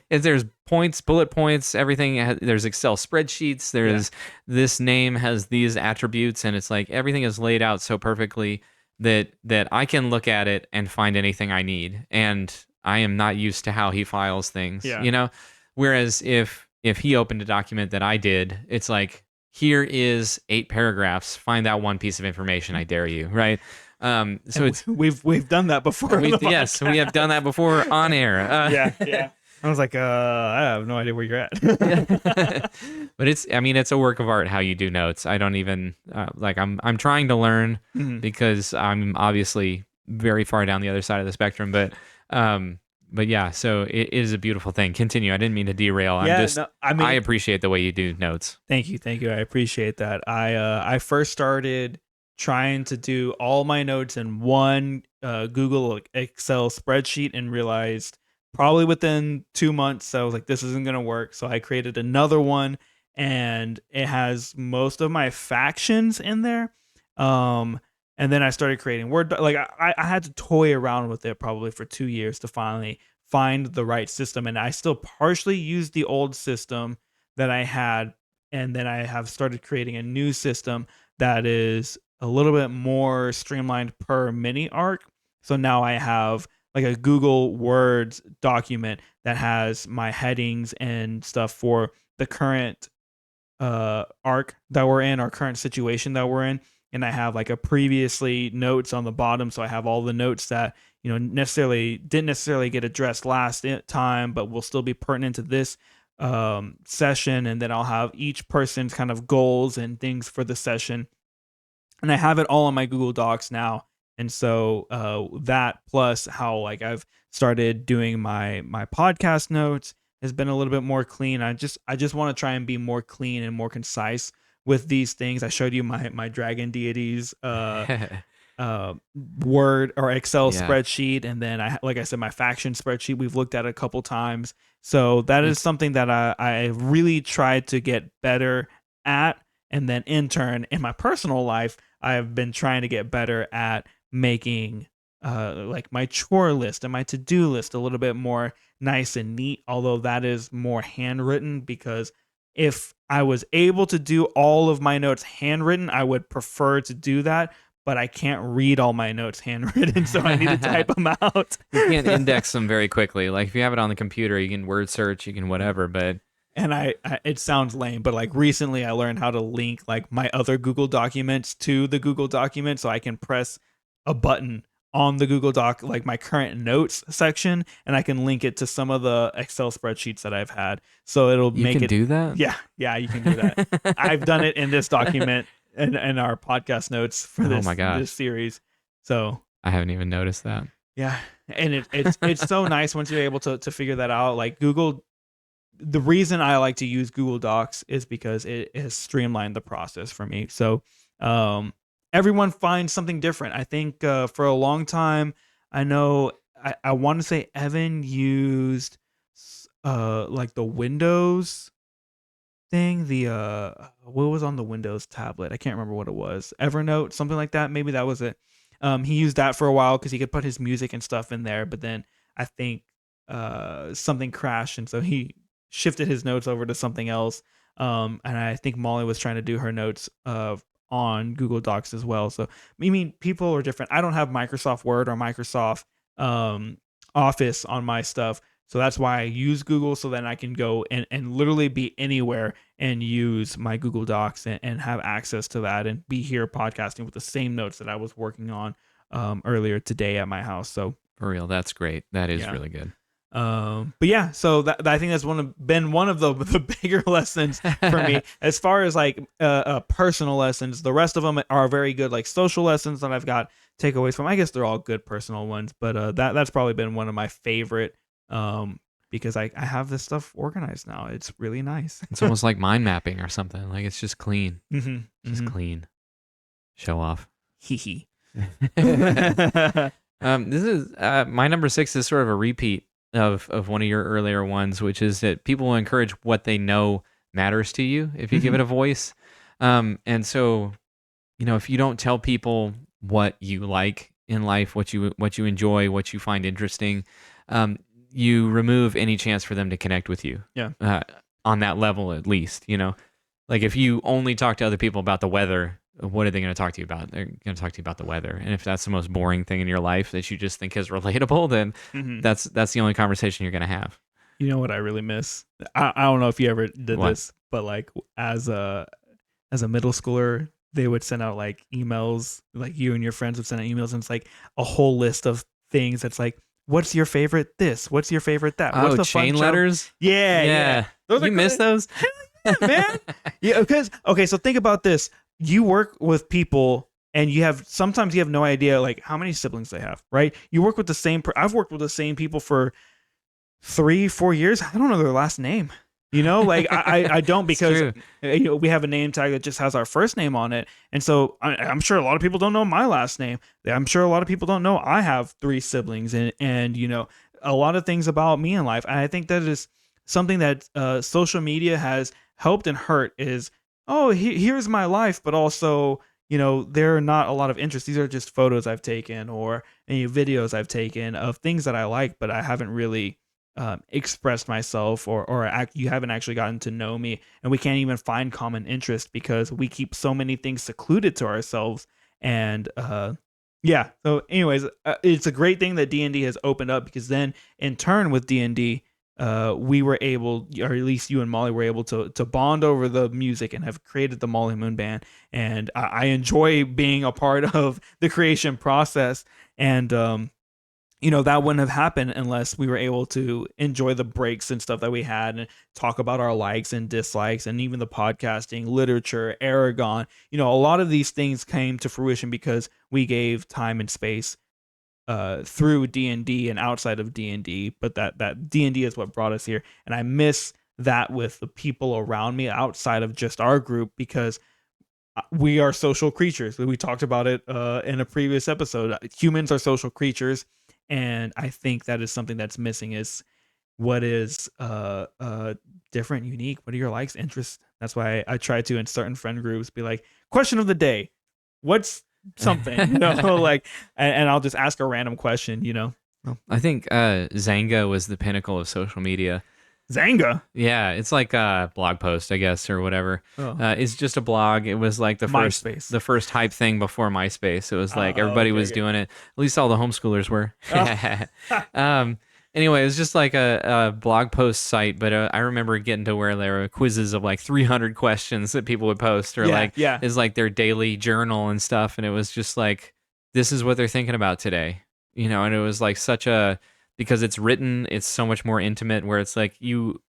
if there's points, bullet points, everything. There's Excel spreadsheets. Yeah. There's this name has these attributes, and it's like everything is laid out so perfectly that I can look at it and find anything I need. And I am not used to how he files things, Yeah. Whereas if he opened a document that I did, it's like, here is 8 paragraphs. Find that one piece of information. I dare you, right? So And it's we've done that before on the yes, we have done that before on air. Yeah, yeah. I was like, I have no idea where you're Yeah. at. But it's a work of art how you do notes. I don't even I'm trying to learn Mhm. because I'm obviously very far down the other side of the spectrum. But yeah, so it is a beautiful thing. Continue. I didn't mean to derail. Yeah, no, I I mean, appreciate the way you do notes. thank you. I appreciate that. I first started trying to do all my notes in one Google Excel spreadsheet, and realized probably within 2 months I was like, this isn't gonna work. So I created another one, and it has most of my factions in there. Um, and then I started creating Word like I had to toy around with it probably for 2 years to finally find the right system. And I still partially use the old system that I had, and then I have started creating a new system that is a little bit more streamlined per mini arc. So now I have like a Google Words document that has my headings and stuff for the current arc that we're in, our current situation that we're in. And I have like a previously notes on the bottom, so I have all the notes that necessarily didn't necessarily get addressed last time, but will still be pertinent to this session. And then I'll have each person's kind of goals and things for the session, and I have it all in my Google Docs now. And so that plus how like I've started doing my podcast notes has been a little bit more clean. I just want to try and be more clean and more concise with these things. I showed you my dragon deities uh Word or Excel Yeah. spreadsheet, and then like I said, my faction spreadsheet we've looked at a couple times. So that is It's something that I really tried to get better at. And then in turn, in my personal life, I've been trying to get better at making like my chore list and my to-do list a little bit more nice and neat, although that is more handwritten, because if I was able to do all of my notes handwritten, I would prefer to do that, but I can't read all my notes handwritten, so I need to type them out. you can't index them very quickly. Like if you have it on the computer, you can word search, you can whatever, but And I it sounds lame, but like recently I learned how to link like my other Google documents to the Google document, so I can press a button on the Google Doc, like my current notes section, and I can link it to some of the Excel spreadsheets that I've had. So it'll you make can it, do that? yeah, you can do that. I've done it in this document and our podcast notes for Oh this my gosh. this series. So I haven't even noticed that. yeah, and it's so nice once you're able to figure that out. Like Google, the reason I like to use Google Docs is because it has streamlined the process for me. So um, everyone finds something different. I think for a long time, I know I want to say Evan used like the Windows thing, the what was on the Windows tablet? I can't remember what it was. Evernote, something like that. Maybe that was it. He used that for a while because he could put his music and stuff in there. But then I think something crashed, and so he shifted his notes over to something else. And I think Molly was trying to do her notes on Google Docs as well. So I mean, people are different. I don't have Microsoft Word or Microsoft Office on my stuff. So that's why I use Google, so then I can go and literally be anywhere and use my Google Docs and have access to that and be here podcasting with the same notes that I was working on earlier today at my house. So For real, that's great. That is yeah. really good. But yeah, so I think that's been one of the bigger lessons for me as far as like personal lessons. The rest of them are very good, like social lessons that I've got takeaways from. I guess they're all good personal ones, but that's probably been one of my favorite because I have this stuff organized now. It's really nice. It's almost like mind mapping or something. Like it's just clean. Mm-hmm. Just clean. Show off. Hee hee. This is my number 6 is sort of a repeat of one of your earlier ones, which is that people will encourage what they know matters to you if you give it a voice. And so, if you don't tell people what you like in life, what you enjoy, what you find interesting, you remove any chance for them to connect with you. Yeah. On that level, at least, like if you only talk to other people about the weather, what are they going to talk to you about? They're going to talk to you about the weather. And if that's the most boring thing in your life that you just think is relatable, then that's the only conversation you're going to have. You know what I really miss? I don't know if you ever did What? this, but like as a middle schooler, they would send out like emails, like you and your friends would send out emails, and it's like a whole list of things that's like, what's your favorite this? What's your favorite that? What's the fun chain job? letters? Yeah. Those You miss those? Yeah, man. Yeah, because okay, so think about this. You work with people and sometimes you have no idea like how many siblings they have, right? You work with the same I've worked with the same people for 3-4 years. I don't know their last name. Like I don't, because we have a name tag that just has our first name on it. And so I'm sure a lot of people don't know my last name. I'm sure a lot of people don't know I have 3 siblings and a lot of things about me in life. And I think that is something that social media has helped and hurt is, oh, here's my life, but also, there are not a lot of interests. These are just photos I've taken or any videos I've taken of things that I like, but I haven't really expressed myself, you haven't actually gotten to know me, and we can't even find common interest because we keep so many things secluded to ourselves. And yeah. So, anyways, it's a great thing that D&D has opened up, because then in turn with D&D, we were able, or at least you and Molly were able to bond over the music and have created the Molly Moon Band. And I enjoy being a part of the creation process. And that wouldn't have happened unless we were able to enjoy the breaks and stuff that we had and talk about our likes and dislikes, and even the podcasting, literature, Aragon. A lot of these things came to fruition because we gave time and space through D&D and outside of D&D, but that D&D is what brought us here. And I miss that with the people around me outside of just our group, because we are social creatures. We talked about it in a previous episode. Humans are social creatures, and I think that is something that's missing, is what is different, unique. What are your likes, interests? That's why I try to, in certain friend groups, be like, question of the day, what's something, like, and I'll just ask a random question. I think Zanga was the pinnacle of social media. Zanga? Yeah, it's like a blog post, I guess, or whatever. Oh. It's just a blog. It was like the first hype thing before MySpace. It was like everybody was doing it. At least all the homeschoolers were. Anyway, it was just like a blog post site, but I remember getting to where there were quizzes of like 300 questions that people would post, or it's like their daily journal and stuff. And it was just like, this is what they're thinking about today, and it was like because it's written, it's so much more intimate, where it's like you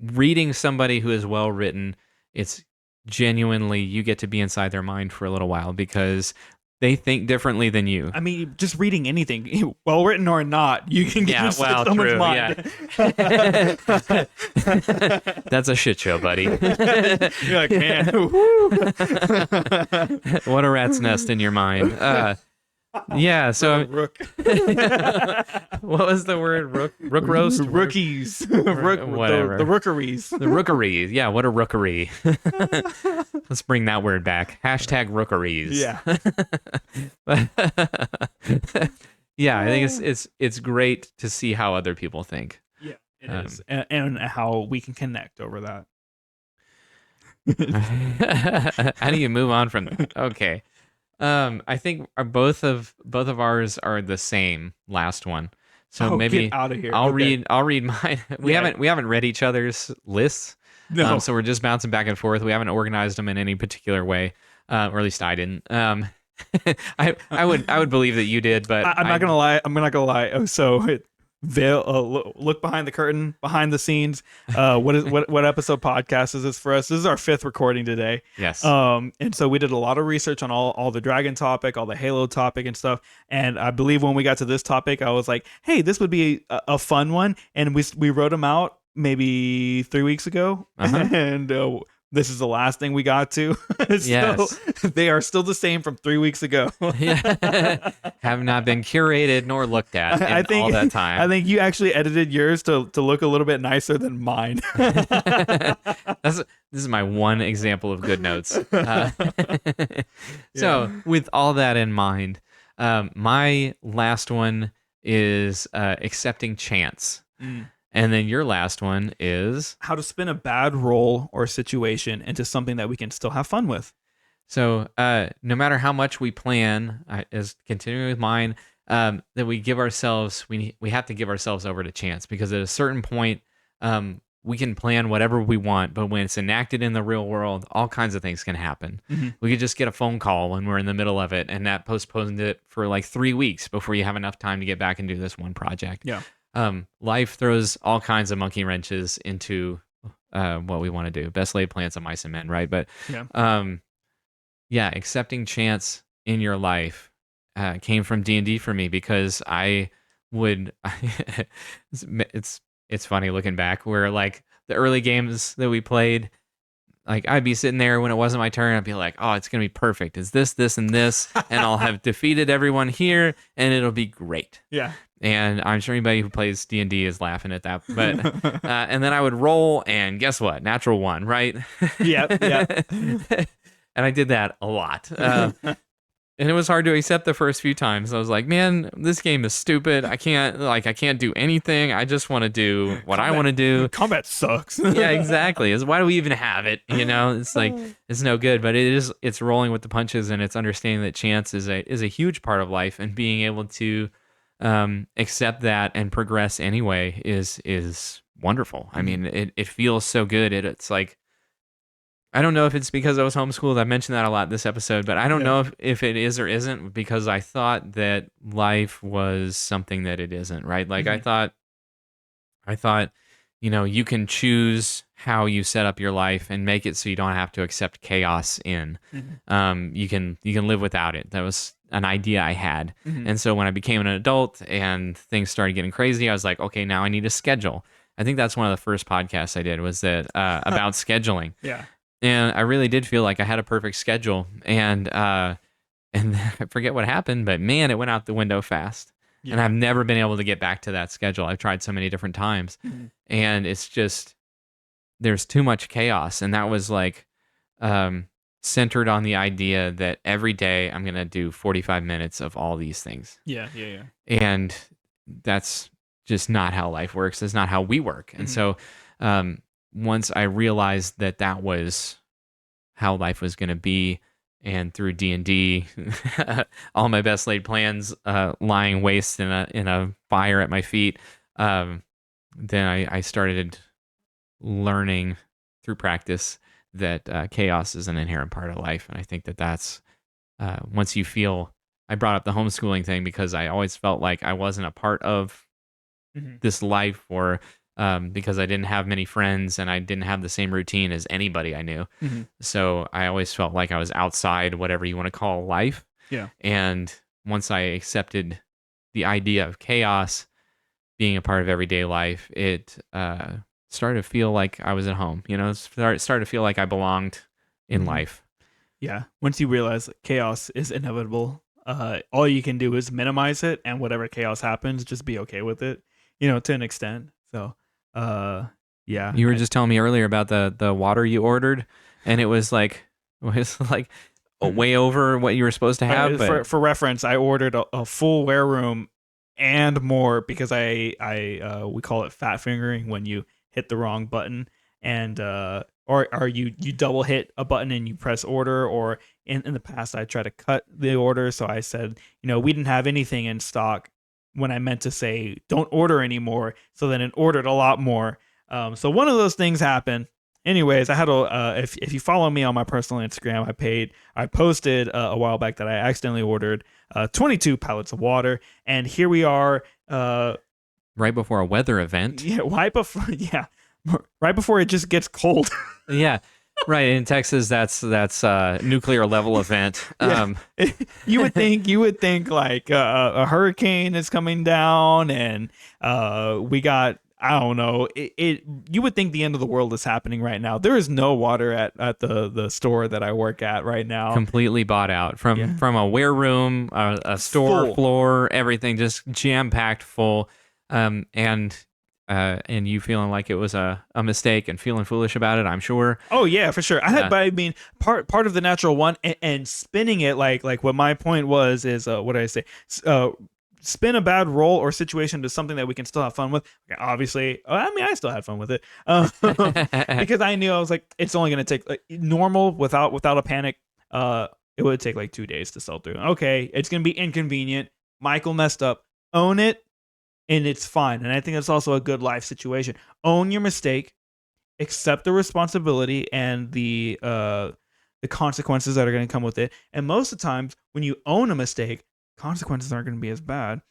reading somebody who is well written, it's genuinely, you get to be inside their mind for a little while because they think differently than you. I mean, just reading anything, well written or not, you can get inside someone's mind. Yeah. That's a shit show, buddy. You're like, man, what a rat's nest in your mind. Yeah, so rook. What was the word? Rook roast? Rookies. Whatever. The rookeries. The rookeries. Yeah, what a rookery. Let's bring that word back. Hashtag rookeries. Yeah. Yeah, I think it's great to see how other people think. Yeah, it is. And how we can connect over that. How do you move on from that? Okay. I think both of ours are the same last one. So maybe get out of here. I'll read mine. We haven't read each other's lists. No. So we're just bouncing back and forth. We haven't organized them in any particular way, or at least I didn't. I would believe that you did, but I'm not gonna lie. Oh, so look behind the curtain, behind the scenes. What episode podcast is this for us? This is our 5th recording today. Yes. And so we did a lot of research on all the dragon topic, all the Halo topic and stuff. And I believe when we got to this topic, I was like, hey, this would be a fun one. And we wrote them out maybe 3 weeks ago. Uh-huh. And this is the last thing we got to. Yes. They are still the same from 3 weeks ago. Yeah. Have not been curated nor looked at in all that time. I think you actually edited yours to look a little bit nicer than mine. This is my one example of good notes. So with all that in mind, my last one is accepting chance. And then your last one is how to spin a bad role or situation into something that we can still have fun with. So no matter how much we plan, as continuing with mine, that we give ourselves, we have to give ourselves over to chance, because at a certain point, we can plan whatever we want, but when it's enacted in the real world, all kinds of things can happen. Mm-hmm. We could just get a phone call when we're in the middle of it, and that postponed it for like 3 weeks before you have enough time to get back and do this one project. Yeah. Life throws all kinds of monkey wrenches into what we want to do. Best laid plans of mice and men, right? But accepting chance in your life came from D&D for me, because I would. It's funny looking back, where like the early games that we played, like I'd be sitting there when it wasn't my turn, I'd be like, oh, it's gonna be perfect. It's this, and this, and I'll have defeated everyone here, and it'll be great. Yeah. And I'm sure anybody who plays D&D is laughing at that. But and then I would roll, and guess what? Natural 1, right? Yeah. And I did that a lot. And it was hard to accept the first few times. I was like, man, this game is stupid. I can't do anything. I just want to do what I want to do. Combat sucks. Yeah, exactly. Why do we even have it? It's like, it's no good, but it's rolling with the punches, and it's understanding that chance is a huge part of life, and being able to accept that and progress anyway is wonderful. I mean, it feels so good. It's like, I don't know if it's because I was homeschooled. I mentioned that a lot this episode, but I don't know if it is or isn't, because I thought that life was something that it isn't, right? Like I thought, you can choose how you set up your life and make it so you don't have to accept chaos in. You can live without it. That was an idea I had. And so when I became an adult and things started getting crazy, I was like, okay, now I need a schedule. I think that's one of the first podcasts I did, was that about scheduling. Yeah. And I really did feel like I had a perfect schedule, and I forget what happened, but man, it went out the window fast. Yeah. And I've never been able to get back to that schedule. I've tried so many different times, and it's just, there's too much chaos. And that was like centered on the idea that every day I'm going to do 45 minutes of all these things. Yeah. And that's just not how life works. That's not how we work. And so, once I realized that was how life was going to be, and through D&D, all my best laid plans lying waste in a fire at my feet, then I started learning through practice that chaos is an inherent part of life. And I think that's once you feel, I brought up the homeschooling thing because I always felt like I wasn't a part of this life, or because I didn't have many friends and I didn't have the same routine as anybody I knew. So I always felt like I was outside whatever you want to call life. Yeah. And once I accepted the idea of chaos being a part of everyday life, it started to feel like I was at home. It started to feel like I belonged in life. Yeah. Once you realize that chaos is inevitable, all you can do is minimize it, and whatever chaos happens, just be okay with it, to an extent. So, yeah. You were just telling me earlier about the water you ordered, and it was like way over what you were supposed to have. For reference, I ordered a full wear room and more, because we call it fat fingering when you hit the wrong button, and or you double hit a button and you press order, or in the past I tried to cut the order, so I said, we didn't have anything in stock, when I meant to say don't order anymore. So then it ordered a lot more. So one of those things happened. Anyways, I had if you follow me on my personal Instagram, I posted a while back that I accidentally ordered 22 pallets of water, and here we are. Right before a weather event. Yeah, right before it just gets cold. Yeah. Right, in Texas, that's a nuclear level event. Yeah. You would think like a hurricane is coming down, and we got, I don't know, you would think the end of the world is happening right now. There is no water at the store that I work at right now. Completely bought out from a ware room, a store floor, everything just jam packed full, and you feeling like it was a mistake and feeling foolish about it, I'm sure. Oh yeah, for sure. But I mean, part of the natural one, and spinning it like what my point was is what did I say? Spin a bad roll or situation to something that we can still have fun with. Obviously, I mean, I still had fun with it because I knew, I was like, it's only going to take normal without a panic. It would take like 2 days to sell through. Okay, it's going to be inconvenient. Michael messed up. Own it. And it's fine. And I think that's also a good life situation. Own your mistake, accept the responsibility and the consequences that are going to come with it. And most of the times, when you own a mistake, consequences aren't going to be as bad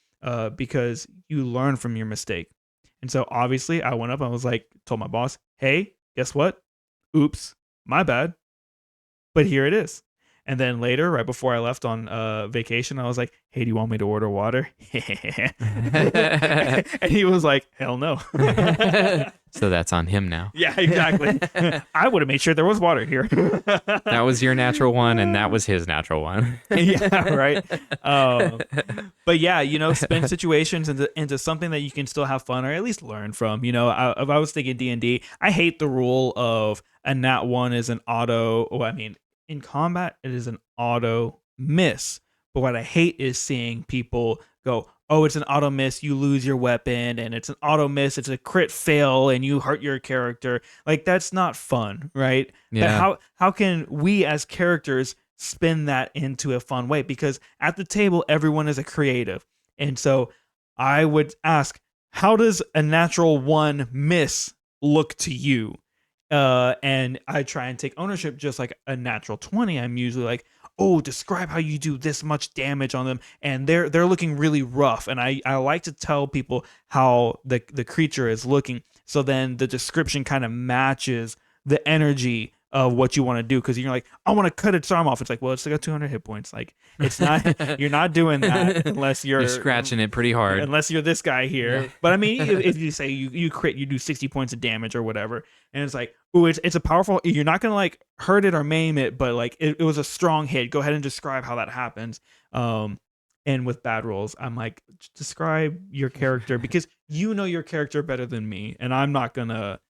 because you learn from your mistake. And so obviously, I went up and I was like, told my boss, hey, guess what? Oops, my bad. But here it is. And then later, right before I left on vacation, I was like, hey, do you want me to order water? And he was like, hell no. So that's on him now. Yeah, exactly. I would have made sure there was water here. That was your natural one, and that was his natural one. Yeah, right. But yeah, spin situations into something that you can still have fun or at least learn from. If I was thinking D&D, I hate the rule of a nat 1 is an auto. Well, I mean, in combat, it is an auto miss. But what I hate is seeing people go, oh, it's an auto miss, you lose your weapon, and it's an auto miss, it's a crit fail, and you hurt your character. Like, that's not fun, right? But Yeah. how can we as characters spin that into a fun way? Because at the table, everyone is a creative. And so I would ask, how does a natural one miss look to you? And I try and take ownership. Just like a natural 20, I'm usually like, oh, describe how you do this much damage on them, and they're looking really rough. And I like to tell people how the creature is looking, so then the description kind of matches the energy of what you want to do. Because you're like, I want to cut its arm off. It's like, well, it's got 200 hit points. Like, it's not, you're not doing that unless You're scratching it pretty hard. unless you're this guy here. Yeah. But I mean, if you say you crit, you do 60 points of damage or whatever, and it's like, ooh, it's a powerful. You're not gonna like hurt it or maim it, but like it was a strong hit. Go ahead and describe how that happens. And with bad rolls, I'm like, describe your character, because you know your character better than me, and I'm not gonna,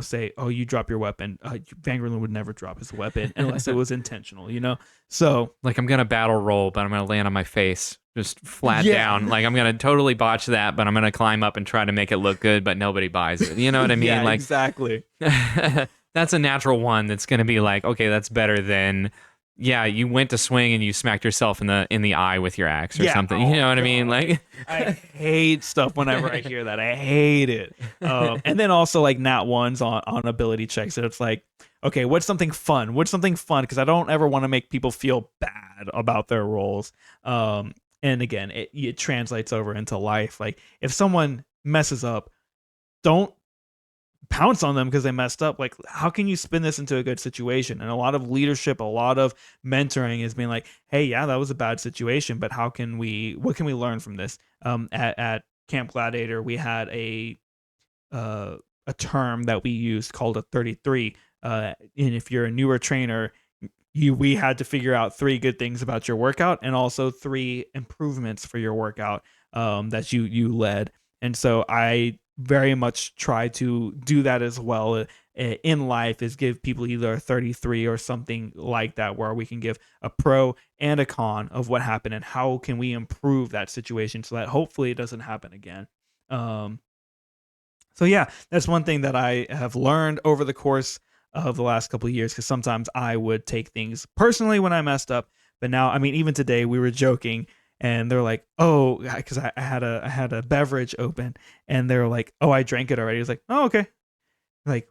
say, oh, you drop your weapon. Vanguard would never drop his weapon unless it was intentional. So Like, I'm gonna battle roll, but I'm gonna land on my face, just flat Yeah. down. Like, I'm gonna totally botch that, but I'm gonna climb up and try to make it look good, but nobody buys it. You know what I mean? yeah, Like, exactly. that's a natural one that's gonna be like, okay, that's better than, yeah, you went to swing and you smacked yourself in the eye with your axe or Yeah. something. Oh, You know what I mean? God. Like, I hate stuff whenever I hear that. I hate it. And then also like nat ones on ability checks. So it's like, okay, what's something fun? What's something fun? Because I don't ever want to make people feel bad about their roles. And again, it translates over into life. Like, if someone messes up, don't pounce on them because they messed up. Like, how can you spin this into a good situation? And a lot of leadership, a lot of mentoring is being like, hey, yeah, that was a bad situation, but what can we learn from this? At Camp Gladiator, we had a term that we used called a 33. And if you're a newer trainer, we had to figure out 3 good things about your workout, and also 3 improvements for your workout that you led. And so I very much try to do that as well in life, is give people either a 33 or something like that, where we can give a pro and a con of what happened and how can we improve that situation so that hopefully it doesn't happen again. So yeah, that's one thing that I have learned over the course of the last couple of years, because sometimes I would take things personally when I messed up. But now, I mean, even today we were joking, and they're like, oh, because I had a beverage open, and they're like, oh, I drank it already. I was like, oh, okay. Like,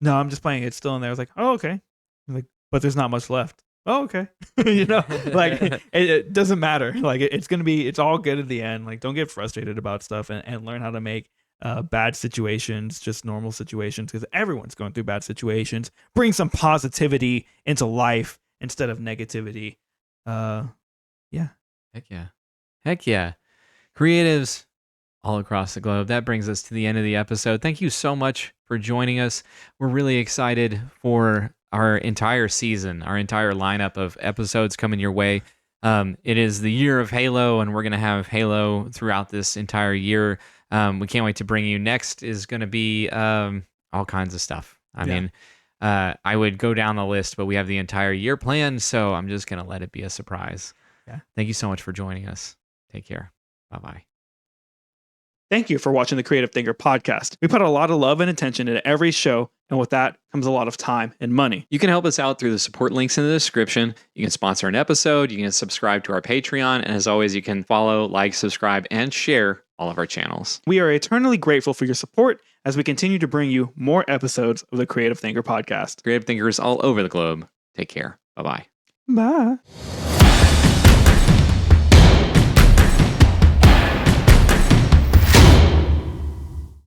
no, I'm just playing. It's still in there. I was like, oh, okay. I'm like, but there's not much left. Oh, okay. Like, it doesn't matter. Like, it's all good at the end. Like, don't get frustrated about stuff, and learn how to make bad situations just normal situations, because everyone's going through bad situations. Bring some positivity into life instead of negativity. Yeah. Heck yeah. Creatives all across the globe. That brings us to the end of the episode. Thank you so much for joining us. We're really excited for our entire season, our entire lineup of episodes coming your way. It is the year of Halo, and we're going to have Halo throughout this entire year. We can't wait to bring you. Next is going to be all kinds of stuff. I mean, I would go down the list, but we have the entire year planned, so I'm just going to let it be a surprise. Yeah. Thank you so much for joining us. Take care. Bye-bye. Thank you for watching the Creative Thinker podcast. We put a lot of love and attention into every show, and with that comes a lot of time and money. You can help us out through the support links in the description. You can sponsor an episode. You can subscribe to our Patreon. And as always, you can follow, like, subscribe, and share all of our channels. We are eternally grateful for your support as we continue to bring you more episodes of the Creative Thinker podcast. Creative thinkers all over the globe. Take care. Bye-bye. Bye.